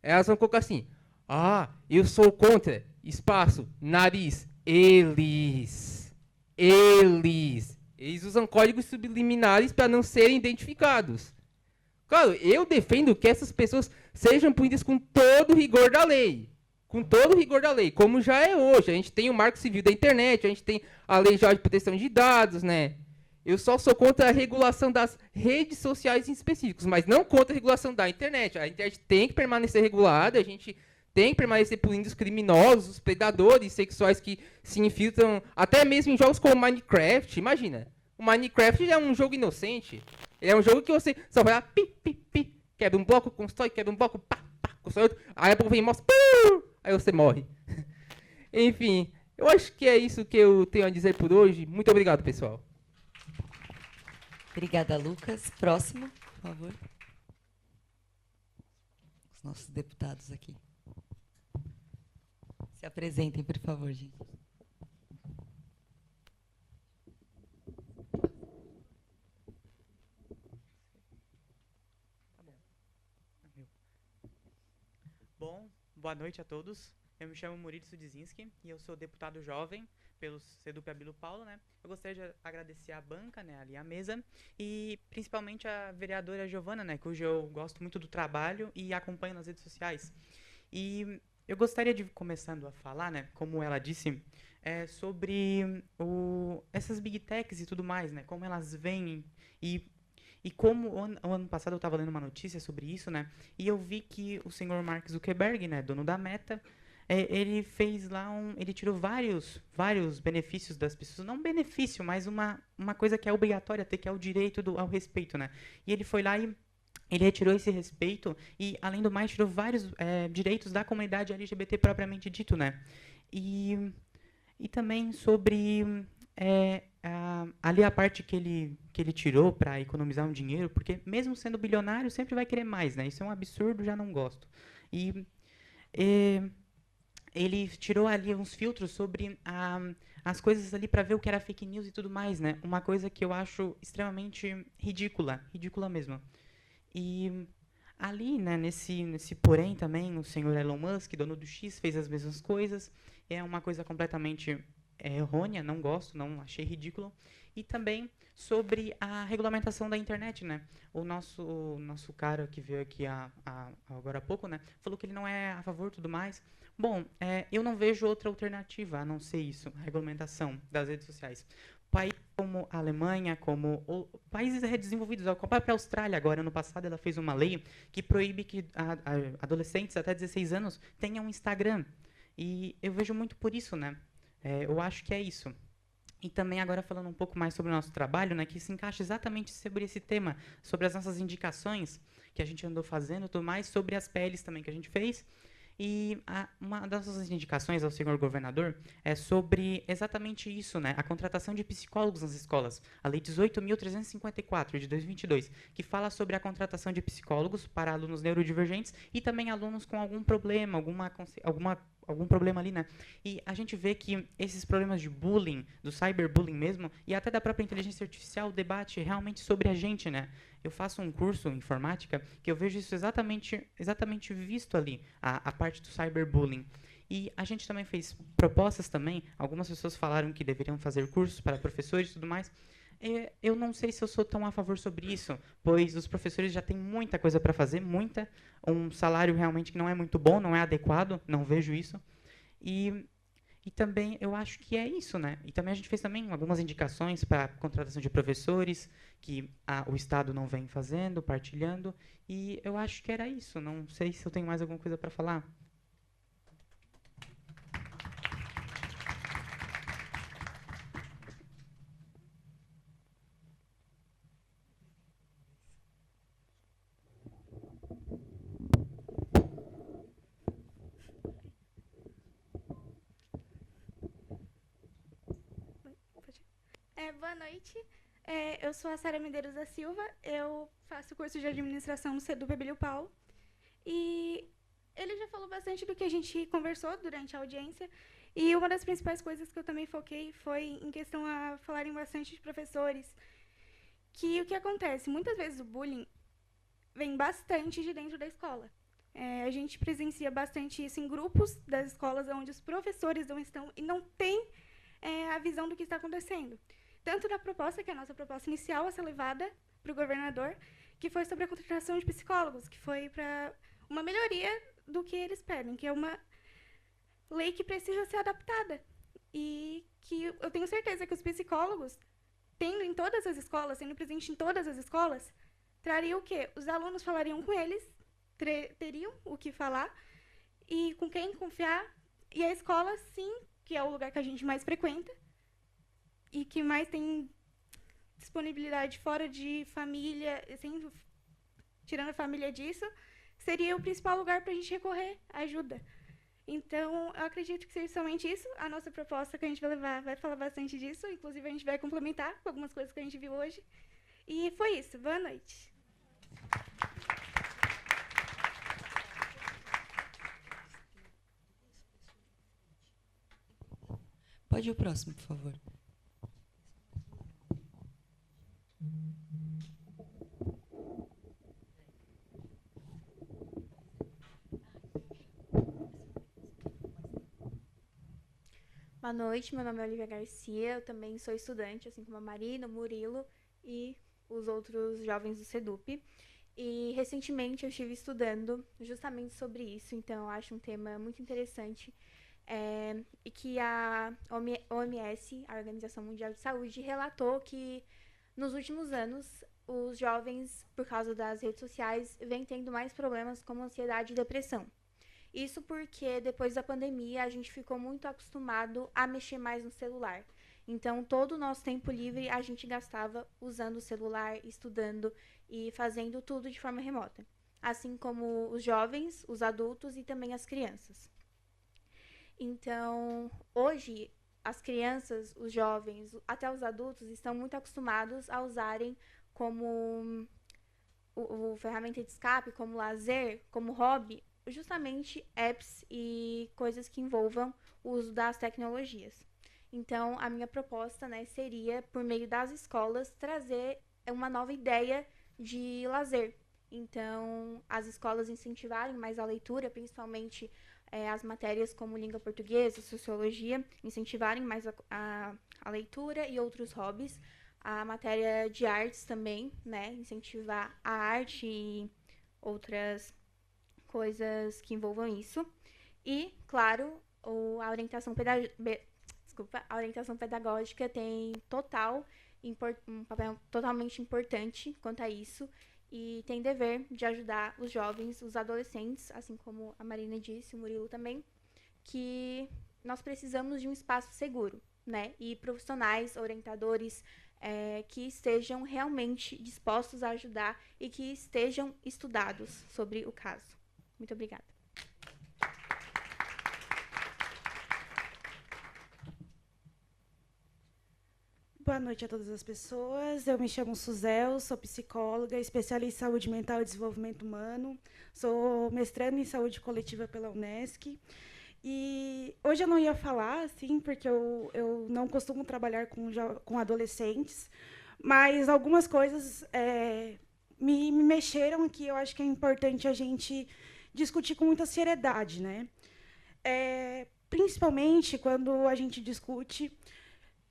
[SPEAKER 13] Elas vão colocar assim, ah, eu sou contra, espaço, nariz, eles. Eles usam códigos subliminares para não serem identificados. Claro, eu defendo que essas pessoas sejam punidas com todo o rigor da lei. Com todo o rigor da lei, como já é hoje. A gente tem o Marco Civil da Internet, a gente tem a Lei Geral de Proteção de Dados, né? Eu só sou contra a regulação das redes sociais em específicos, mas não contra a regulação da internet. A internet tem que permanecer regulada, a gente tem que permanecer punindo os criminosos, os predadores sexuais que se infiltram, até mesmo em jogos como Minecraft. Imagina, o Minecraft é um jogo inocente. É um jogo que você só vai lá, pi, pi, pi, quebra um bloco, constrói, quebra um bloco, pá, pá, constrói outro. Aí a pouco vem e mostra, aí você morre. Enfim, eu acho que é isso que eu tenho a dizer por hoje. Muito obrigado, pessoal.
[SPEAKER 1] Obrigada, Lucas. Próximo, por favor. Os nossos deputados aqui. Se apresentem, por favor, gente.
[SPEAKER 14] Boa noite a todos. Eu me chamo Murilo Sudzinski e eu sou deputado jovem pelo SEDUP Abílio Paulo, né? Eu gostaria de agradecer a banca, né, ali a mesa, e principalmente a vereadora Giovana, né, cujo eu gosto muito do trabalho e acompanho nas redes sociais. E eu gostaria de começando a falar, né, como ela disse, sobre essas big techs e tudo mais, né, como elas vêm e como o ano passado eu estava lendo uma notícia sobre isso, né, e eu vi que o senhor Mark Zuckerberg, né, dono da Meta, ele fez lá ele tirou vários benefícios das pessoas, não benefício, mas uma coisa que é obrigatória ter, que é o direito ao respeito, né? E ele foi lá e ele retirou esse respeito e, além do mais, tirou vários direitos da comunidade LGBT propriamente dito, né? E também sobre ali a parte que ele tirou para economizar um dinheiro, porque mesmo sendo bilionário sempre vai querer mais, né? Isso é um absurdo, já não gosto. E ele tirou ali uns filtros sobre as coisas ali para ver o que era fake news e tudo mais, né? Uma coisa que eu acho extremamente ridícula mesmo. E ali, né, nesse porém também, o senhor Elon Musk, dono do X, fez as mesmas coisas. É uma coisa completamente errônea, não gosto, não achei ridículo. E também sobre a regulamentação da internet, né? O nosso cara que veio aqui agora há pouco, né, falou que ele não é a favor e tudo mais. Bom, eu não vejo outra alternativa a não ser isso, a regulamentação das redes sociais. Países como a Alemanha, como países desenvolvidos, a própria Austrália agora, ano passado, ela fez uma lei que proíbe que adolescentes até 16 anos tenham um Instagram. E eu vejo muito por isso, né? Eu acho que é isso. E também agora falando um pouco mais sobre o nosso trabalho, né, que se encaixa exatamente sobre esse tema, sobre as nossas indicações que a gente andou fazendo, tudo mais, sobre as PLs também que a gente fez. E uma das nossas indicações ao senhor governador é sobre exatamente isso, né? A contratação de psicólogos nas escolas. A Lei 18.354, de 2022, que fala sobre a contratação de psicólogos para alunos neurodivergentes e também alunos com algum problema, algum problema ali, né? E a gente vê que esses problemas de bullying, do cyberbullying mesmo, e até da própria inteligência artificial, debate realmente sobre a gente, né? Eu faço um curso em informática que eu vejo isso exatamente visto ali, a parte do cyberbullying. E a gente também fez propostas também, algumas pessoas falaram que deveriam fazer cursos para professores e tudo mais. Eu não sei se eu sou tão a favor sobre isso, pois os professores já têm muita coisa para fazer, um salário realmente que não é muito bom, não é adequado, não vejo isso. E também eu acho que é isso, né? E também a gente fez também algumas indicações para contratação de professores, que o Estado não vem fazendo, partilhando, e eu acho que era isso. Não sei se eu tenho mais alguma coisa para falar.
[SPEAKER 15] Boa noite. Eu sou a Sara Medeiros da Silva. Eu faço curso de administração no SEDUP Abílio Paulo. E ele já falou bastante do que a gente conversou durante a audiência. E uma das principais coisas que eu também foquei foi em questão a falarem bastante de professores. Que o que acontece? Muitas vezes o bullying vem bastante de dentro da escola. A gente presencia bastante isso em grupos das escolas onde os professores não estão e não têm a visão do que está acontecendo. Tanto na proposta, que é a nossa proposta inicial a ser levada para o governador, que foi sobre a contratação de psicólogos, que foi para uma melhoria do que eles pedem, que é uma lei que precisa ser adaptada. E que eu tenho certeza que os psicólogos, tendo em todas as escolas, sendo presente em todas as escolas, trariam o quê? Os alunos falariam com eles, teriam o que falar, e com quem confiar, e a escola, sim, que é o lugar que a gente mais frequenta, e que mais tem disponibilidade fora de família, assim, tirando a família disso, seria o principal lugar para a gente recorrer à ajuda. Então, eu acredito que seja somente isso. A nossa proposta que a gente vai levar vai falar bastante disso, inclusive a gente vai complementar com algumas coisas que a gente viu hoje. E foi isso. Boa noite.
[SPEAKER 1] Pode ir o próximo, por favor.
[SPEAKER 15] Boa noite, meu nome é Olivia Garcia, eu também sou estudante, assim como a Marina, o Murilo e os outros jovens do SEDUP. E recentemente eu estive estudando justamente sobre isso, então eu acho um tema muito interessante e que a OMS, a Organização Mundial de Saúde, relatou que nos últimos anos os jovens, por causa das redes sociais, vêm tendo mais problemas como ansiedade e depressão. Isso porque depois da pandemia a gente ficou muito acostumado a mexer mais no celular. Então, todo o nosso tempo livre a gente gastava usando o celular, estudando e fazendo tudo de forma remota. Assim como os jovens, os adultos e também as crianças. Então, hoje, as crianças, os jovens, até os adultos estão muito acostumados a usarem como o ferramenta de escape, como lazer, como hobby, justamente apps e coisas que envolvam o uso das tecnologias. Então, a minha proposta, né, seria, por meio das escolas, trazer uma nova ideia de lazer. Então, as escolas incentivarem mais a leitura, principalmente as matérias como língua portuguesa, sociologia, incentivarem mais a leitura e outros hobbies. A matéria de artes também, né, incentivar a arte e outras coisas que envolvam isso. E, claro, a orientação pedagógica tem um papel totalmente importante quanto a isso e tem dever de ajudar os jovens, os adolescentes, assim como a Marina disse, o Murilo também, que nós precisamos de um espaço seguro, né? E profissionais, orientadores que estejam realmente dispostos a ajudar e que estejam estudados sobre o caso. Muito obrigada.
[SPEAKER 16] Boa noite a todas as pessoas. Eu me chamo Suzel, sou psicóloga, especialista em saúde mental e desenvolvimento humano. Sou mestranda em saúde coletiva pela Unesc. E hoje eu não ia falar, assim, porque eu não costumo trabalhar com adolescentes, mas algumas coisas me mexeram que eu acho que é importante a gente discutir com muita seriedade, né? Principalmente quando a gente discute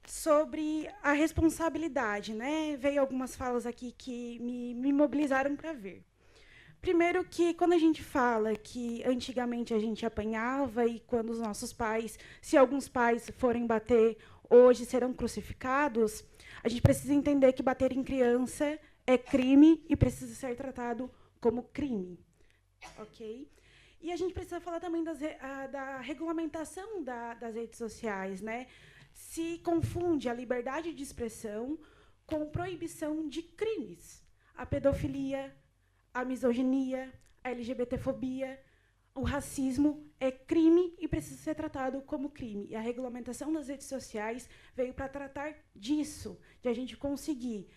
[SPEAKER 16] sobre a responsabilidade, né? Veio algumas falas aqui que me mobilizaram para ver. Primeiro que quando a gente fala que antigamente a gente apanhava e quando os nossos pais, se alguns pais forem bater, hoje serão crucificados, a gente precisa entender que bater em criança é crime e precisa ser tratado como crime. Ok? E a gente precisa falar também da regulamentação das redes sociais, né? Se confunde a liberdade de expressão com proibição de crimes. A pedofilia, a misoginia, a LGBTfobia, o racismo é crime e precisa ser tratado como crime. E a regulamentação das redes sociais veio para tratar disso, de a gente conseguir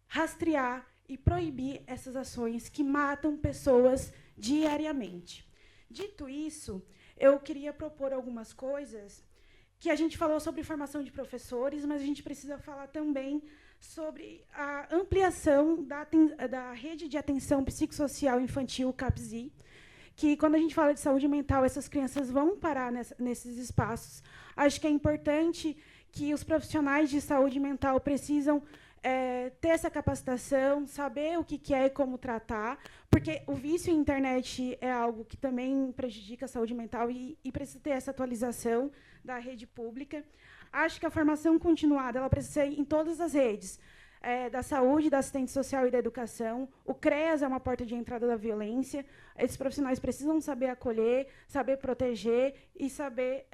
[SPEAKER 16] rastrear e proibir essas ações que matam pessoas diariamente. Dito isso, eu queria propor algumas coisas que a gente falou sobre formação de professores, mas a gente precisa falar também sobre a ampliação da rede de atenção psicossocial infantil, CAPSI, que, quando a gente fala de saúde mental, essas crianças vão parar nesses espaços. Acho que é importante que os profissionais de saúde mental precisam ter essa capacitação, saber o que é e como tratar, porque o vício em internet é algo que também prejudica a saúde mental e precisa ter essa atualização da rede pública. Acho que a formação continuada ela precisa ser em todas as redes, da saúde, da assistência social e da educação. O CREAS é uma porta de entrada da violência. Esses profissionais precisam saber acolher, saber proteger e saber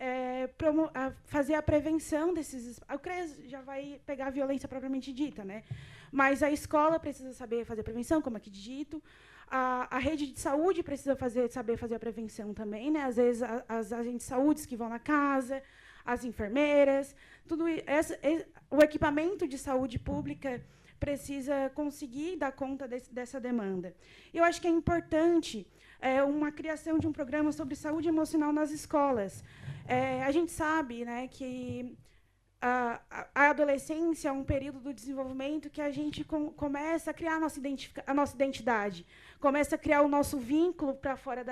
[SPEAKER 16] fazer a prevenção desses... O CREAS já vai pegar a violência propriamente dita, né? Mas a escola precisa saber fazer a prevenção, como aqui dito. A rede de saúde precisa saber fazer a prevenção também, né? Às vezes, as agentes de saúde que vão na casa, as enfermeiras, o equipamento de saúde pública precisa conseguir dar conta dessa demanda. Eu acho que é importante uma criação de um programa sobre saúde emocional nas escolas. A gente sabe, né, que a adolescência é um período do desenvolvimento que a gente começa a criar a nossa identidade, começa a criar o nosso vínculo para fora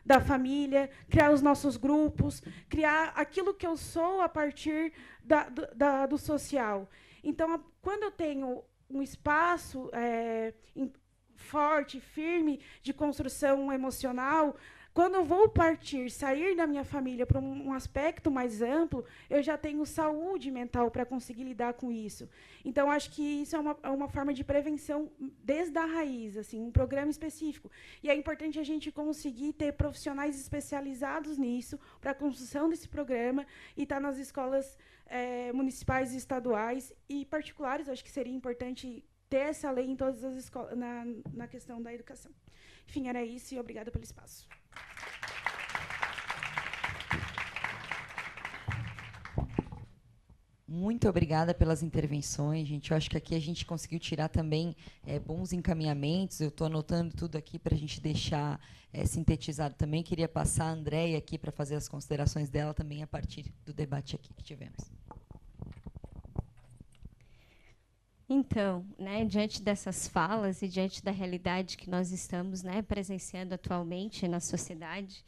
[SPEAKER 16] da família, criar os nossos grupos, criar aquilo que eu sou a partir do social. Então, quando eu tenho um espaço forte, firme, de construção emocional, quando eu vou sair da minha família para um aspecto mais amplo, eu já tenho saúde mental para conseguir lidar com isso. Então, acho que isso é uma forma de prevenção desde a raiz, assim, um programa específico. E é importante a gente conseguir ter profissionais especializados nisso, para a construção desse programa, e estar nas escolas municipais e estaduais e particulares. Acho que seria importante ter essa lei em todas as escolas, na questão da educação. Enfim, era isso, e obrigada pelo espaço.
[SPEAKER 1] Muito obrigada pelas intervenções, gente. Eu acho que aqui a gente conseguiu tirar também bons encaminhamentos. Eu estou anotando tudo aqui para a gente deixar sintetizado também. Queria passar a Andréia aqui para fazer as considerações dela também a partir do debate aqui que tivemos.
[SPEAKER 3] Então, né, diante dessas falas e diante da realidade que nós estamos, né, presenciando atualmente na sociedade,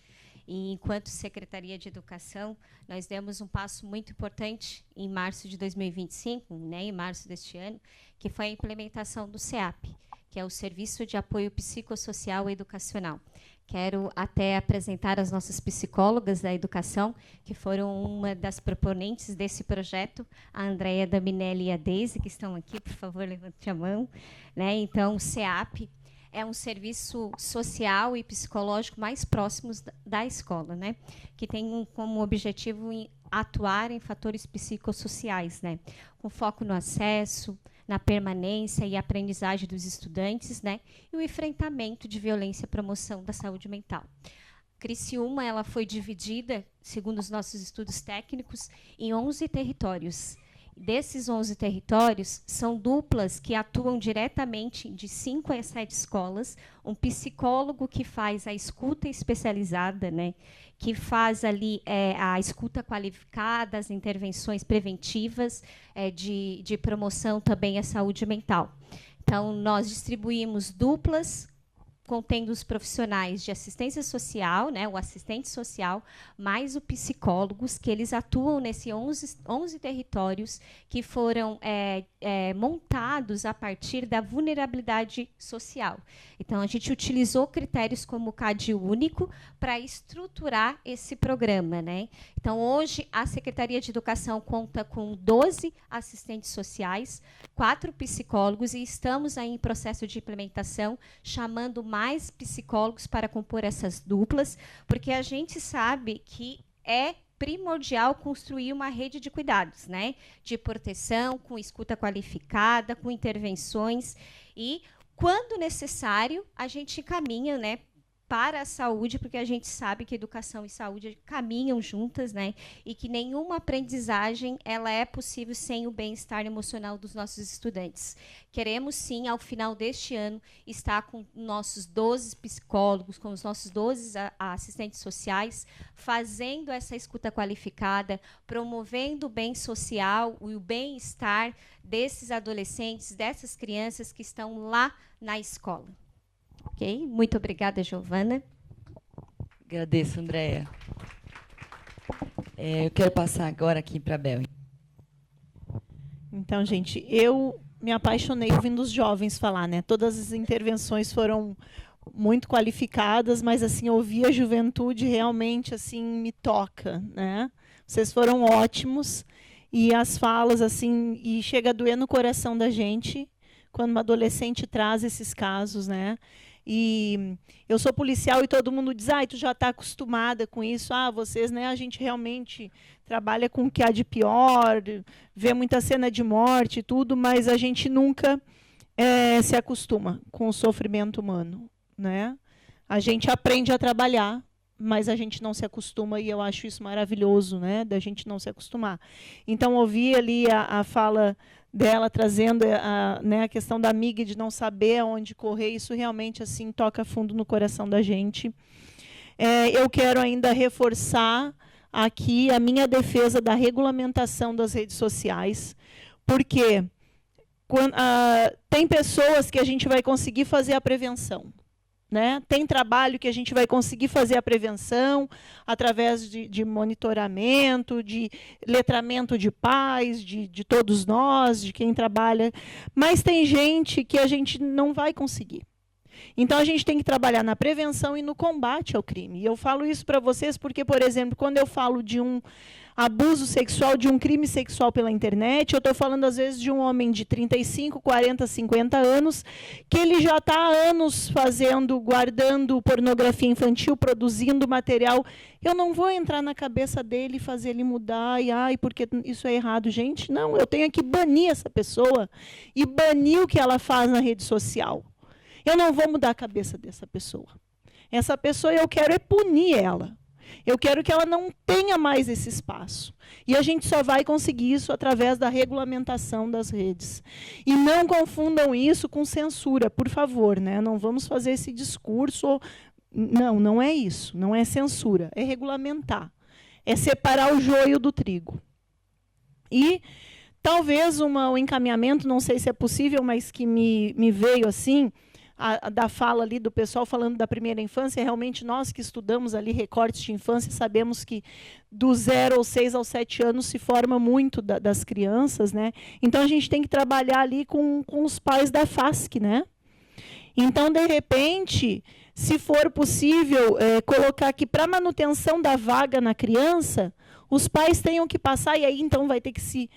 [SPEAKER 3] e enquanto Secretaria de Educação, nós demos um passo muito importante em março de 2025, né, em março deste ano, que foi a implementação do SEAP, que é o Serviço de Apoio Psicossocial Educacional. Quero até apresentar as nossas psicólogas da educação, que foram uma das proponentes desse projeto, a Andréia Daminelli e a Deise, que estão aqui, por favor, levante a mão. Né? Então, o SEAP é um serviço social e psicológico mais próximos da escola, né? Que tem como objetivo atuar em fatores psicossociais, né? Com foco no acesso, na permanência e aprendizagem dos estudantes, né? E o enfrentamento de violência e promoção da saúde mental. Criciúma, ela foi dividida, segundo os nossos estudos técnicos, em 11 territórios. Desses 11 territórios, são duplas que atuam diretamente de 5 a 7 escolas, um psicólogo que faz a escuta especializada, né, que faz ali a escuta qualificada, as intervenções preventivas de promoção também à saúde mental. Então, nós distribuímos duplas contendo os profissionais de assistência social, né, o assistente social, mais os psicólogos, que eles atuam nesses 11 territórios que foram montados a partir da vulnerabilidade social. Então, a gente utilizou critérios como o CAD único para estruturar esse programa. Né? Então, hoje, a Secretaria de Educação conta com 12 assistentes sociais, 4 psicólogos, e estamos aí em processo de implementação, chamando mais psicólogos para compor essas duplas, porque a gente sabe que é primordial construir uma rede de cuidados, né? De proteção, com escuta qualificada, com intervenções, e, quando necessário, a gente encaminha, né, para a saúde, porque a gente sabe que educação e saúde caminham juntas, né? E que nenhuma aprendizagem ela é possível sem o bem-estar emocional dos nossos estudantes. Queremos, sim, ao final deste ano, estar com nossos 12 psicólogos, com os nossos 12 assistentes sociais, fazendo essa escuta qualificada, promovendo o bem social e o bem-estar desses adolescentes, dessas crianças que estão lá na escola. Ok? Muito obrigada, Giovana.
[SPEAKER 1] Agradeço, Andréia. Eu quero passar agora aqui para a Bel.
[SPEAKER 6] Então, gente, eu me apaixonei ouvindo os jovens falar, né? Todas as intervenções foram muito qualificadas, mas assim, ouvir a juventude realmente assim me toca, né? Vocês foram ótimos, e as falas assim, e chega a doer no coração da gente quando uma adolescente traz esses casos, né? E eu sou policial e todo mundo diz, tu já está acostumada com isso, vocês, né, a gente realmente trabalha com o que há de pior, vê muita cena de morte e tudo, mas a gente nunca se acostuma com o sofrimento humano, né? A gente aprende a trabalhar, mas a gente não se acostuma, e eu acho isso maravilhoso, né, da gente não se acostumar. Então, ouvir ali a fala dela trazendo a questão da amiga, de não saber aonde correr, isso realmente assim toca fundo no coração da gente. Eu quero ainda reforçar aqui a minha defesa da regulamentação das redes sociais, porque tem pessoas que a gente vai conseguir fazer a prevenção, né? Tem trabalho que a gente vai conseguir fazer a prevenção através de monitoramento, de letramento de pais, de todos nós, de quem trabalha. Mas tem gente que a gente não vai conseguir. Então, a gente tem que trabalhar na prevenção e no combate ao crime. E eu falo isso para vocês porque, por exemplo, quando eu falo de um abuso sexual, de um crime sexual pela internet, eu estou falando, às vezes, de um homem de 35, 40, 50 anos, que ele já está há anos guardando pornografia infantil, produzindo material. Eu não vou entrar na cabeça dele e fazer ele mudar, porque isso é errado. Gente, não, eu tenho que banir essa pessoa e banir o que ela faz na rede social. Eu não vou mudar a cabeça dessa pessoa. Essa pessoa, eu quero é punir ela. Eu quero que ela não tenha mais esse espaço. E a gente só vai conseguir isso através da regulamentação das redes. E não confundam isso com censura, por favor, né? Não vamos fazer esse discurso. Não, não é isso. Não é censura. É regulamentar. É separar o joio do trigo. E talvez um encaminhamento, não sei se é possível, mas que me veio assim, da fala ali do pessoal falando da primeira infância. Realmente, nós que estudamos ali recortes de infância, sabemos que do 0 aos 6 aos 7 anos se forma muito das crianças, né? Então, a gente tem que trabalhar ali com os pais da FASC, né? Então, de repente, se for possível, colocar que para manutenção da vaga na criança, os pais tenham que passar, e aí então vai ter que se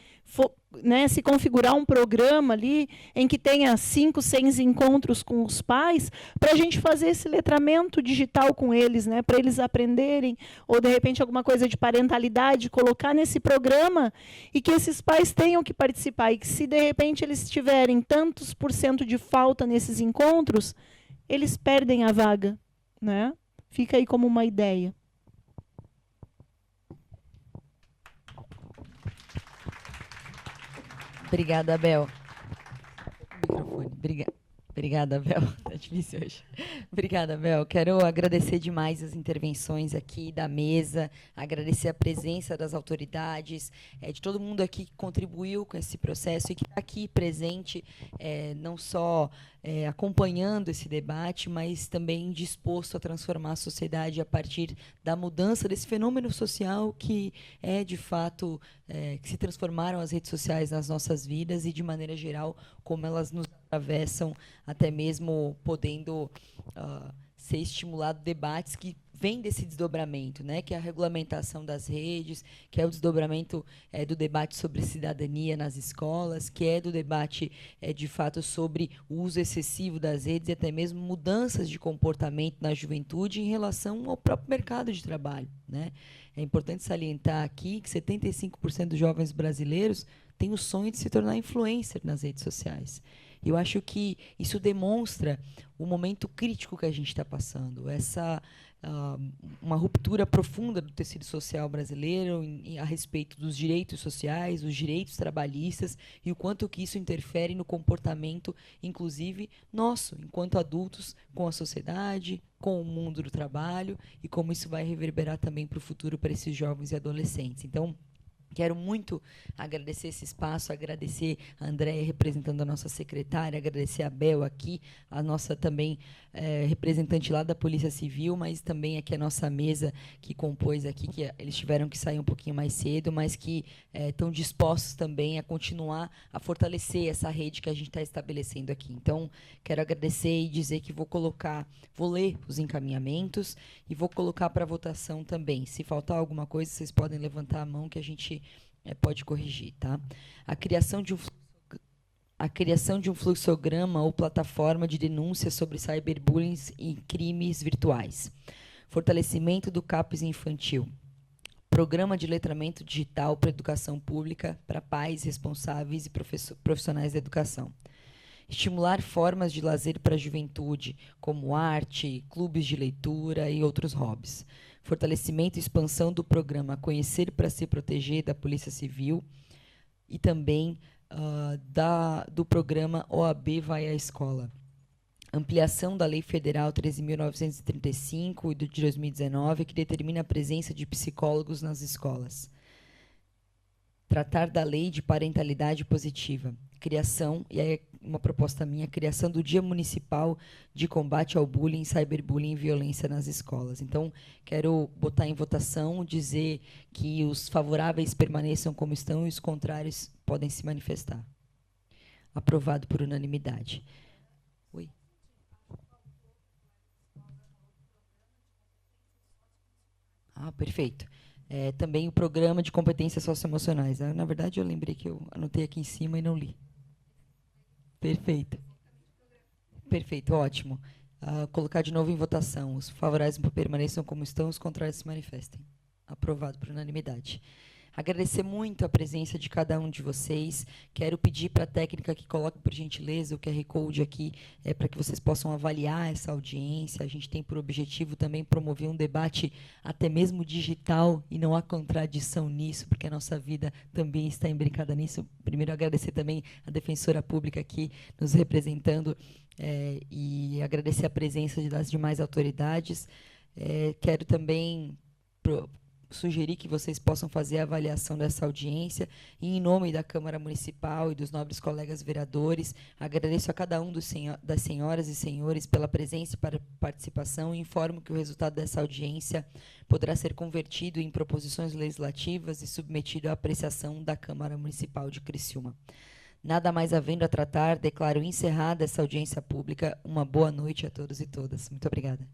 [SPEAKER 6] configurar um programa ali em que tenha 5, 6 encontros com os pais, para a gente fazer esse letramento digital com eles, né, para eles aprenderem, ou de repente alguma coisa de parentalidade, colocar nesse programa, e que esses pais tenham que participar, e que se de repente eles tiverem tantos % de falta nesses encontros, eles perdem a vaga, né? Fica aí como uma ideia.
[SPEAKER 1] Obrigada, Bel. Microfone. Obrigada, Bel. Tá difícil hoje. Obrigada, Bel. Quero agradecer demais as intervenções aqui da mesa, agradecer a presença das autoridades, de todo mundo aqui que contribuiu com esse processo e que está aqui presente, não só acompanhando esse debate, mas também disposto a transformar a sociedade a partir da mudança desse fenômeno social que é, de fato, que se transformaram as redes sociais nas nossas vidas e, de maneira geral, como elas nos atravessam, até mesmo podendo ser estimulado debates que vêm desse desdobramento, né, que é a regulamentação das redes, que é o desdobramento do debate sobre cidadania nas escolas, que é do debate, de fato, sobre o uso excessivo das redes e até mesmo mudanças de comportamento na juventude em relação ao próprio mercado de trabalho, né? É importante salientar aqui que 75% dos jovens brasileiros têm o sonho de se tornar influencer nas redes sociais. Eu acho que isso demonstra o momento crítico que a gente está passando, uma ruptura profunda do tecido social brasileiro a respeito dos direitos sociais, dos direitos trabalhistas e o quanto que isso interfere no comportamento, inclusive nosso, enquanto adultos, com a sociedade, com o mundo do trabalho e como isso vai reverberar também para o futuro para esses jovens e adolescentes. Então, quero muito agradecer esse espaço, agradecer a Andréia representando a nossa secretária, agradecer a Bel aqui, a nossa também representante lá da Polícia Civil, mas também aqui a nossa mesa que compôs aqui, que eles tiveram que sair um pouquinho mais cedo, mas que estão dispostos também a continuar a fortalecer essa rede que a gente está estabelecendo aqui. Então, quero agradecer e dizer que vou ler os encaminhamentos e vou colocar para votação também. Se faltar alguma coisa, vocês podem levantar a mão que a gente pode corrigir, tá? A criação de um fluxograma ou plataforma de denúncia sobre cyberbullying e crimes virtuais. Fortalecimento do CAPES infantil. Programa de letramento digital para educação pública para pais responsáveis e profissionais da educação. Estimular formas de lazer para a juventude, como arte, clubes de leitura e outros hobbies. Fortalecimento e expansão do programa Conhecer para se Proteger da Polícia Civil e também do programa OAB Vai à Escola. Ampliação da Lei Federal 13.935 de 2019, que determina a presença de psicólogos nas escolas. Tratar da Lei de Parentalidade Positiva. criação, e aí uma proposta minha, a criação do Dia Municipal de Combate ao Bullying, Cyberbullying e Violência nas Escolas. Então, quero botar em votação, dizer que os favoráveis permaneçam como estão e os contrários podem se manifestar. Aprovado por unanimidade. Oi. Ah, perfeito. Também o programa de competências socioemocionais. Na verdade, eu lembrei que eu anotei aqui em cima e não li. Perfeito. Perfeito, ótimo. Colocar de novo em votação. Os favoráveis permaneçam como estão, os contrários se manifestem. Aprovado por unanimidade. Agradecer muito a presença de cada um de vocês. Quero pedir para a técnica que coloque, por gentileza, o QR Code aqui, para que vocês possam avaliar essa audiência. A gente tem por objetivo também promover um debate até mesmo digital, e não há contradição nisso, porque a nossa vida também está imbricada nisso. Primeiro, agradecer também a defensora pública aqui nos representando, e agradecer a presença das demais autoridades. Quero também sugerir que vocês possam fazer a avaliação dessa audiência, e em nome da Câmara Municipal e dos nobres colegas vereadores, agradeço a cada um das senhoras e senhores pela presença e participação, e informo que o resultado dessa audiência poderá ser convertido em proposições legislativas e submetido à apreciação da Câmara Municipal de Criciúma. Nada mais havendo a tratar, declaro encerrada essa audiência pública. Uma boa noite a todos e todas. Muito obrigada.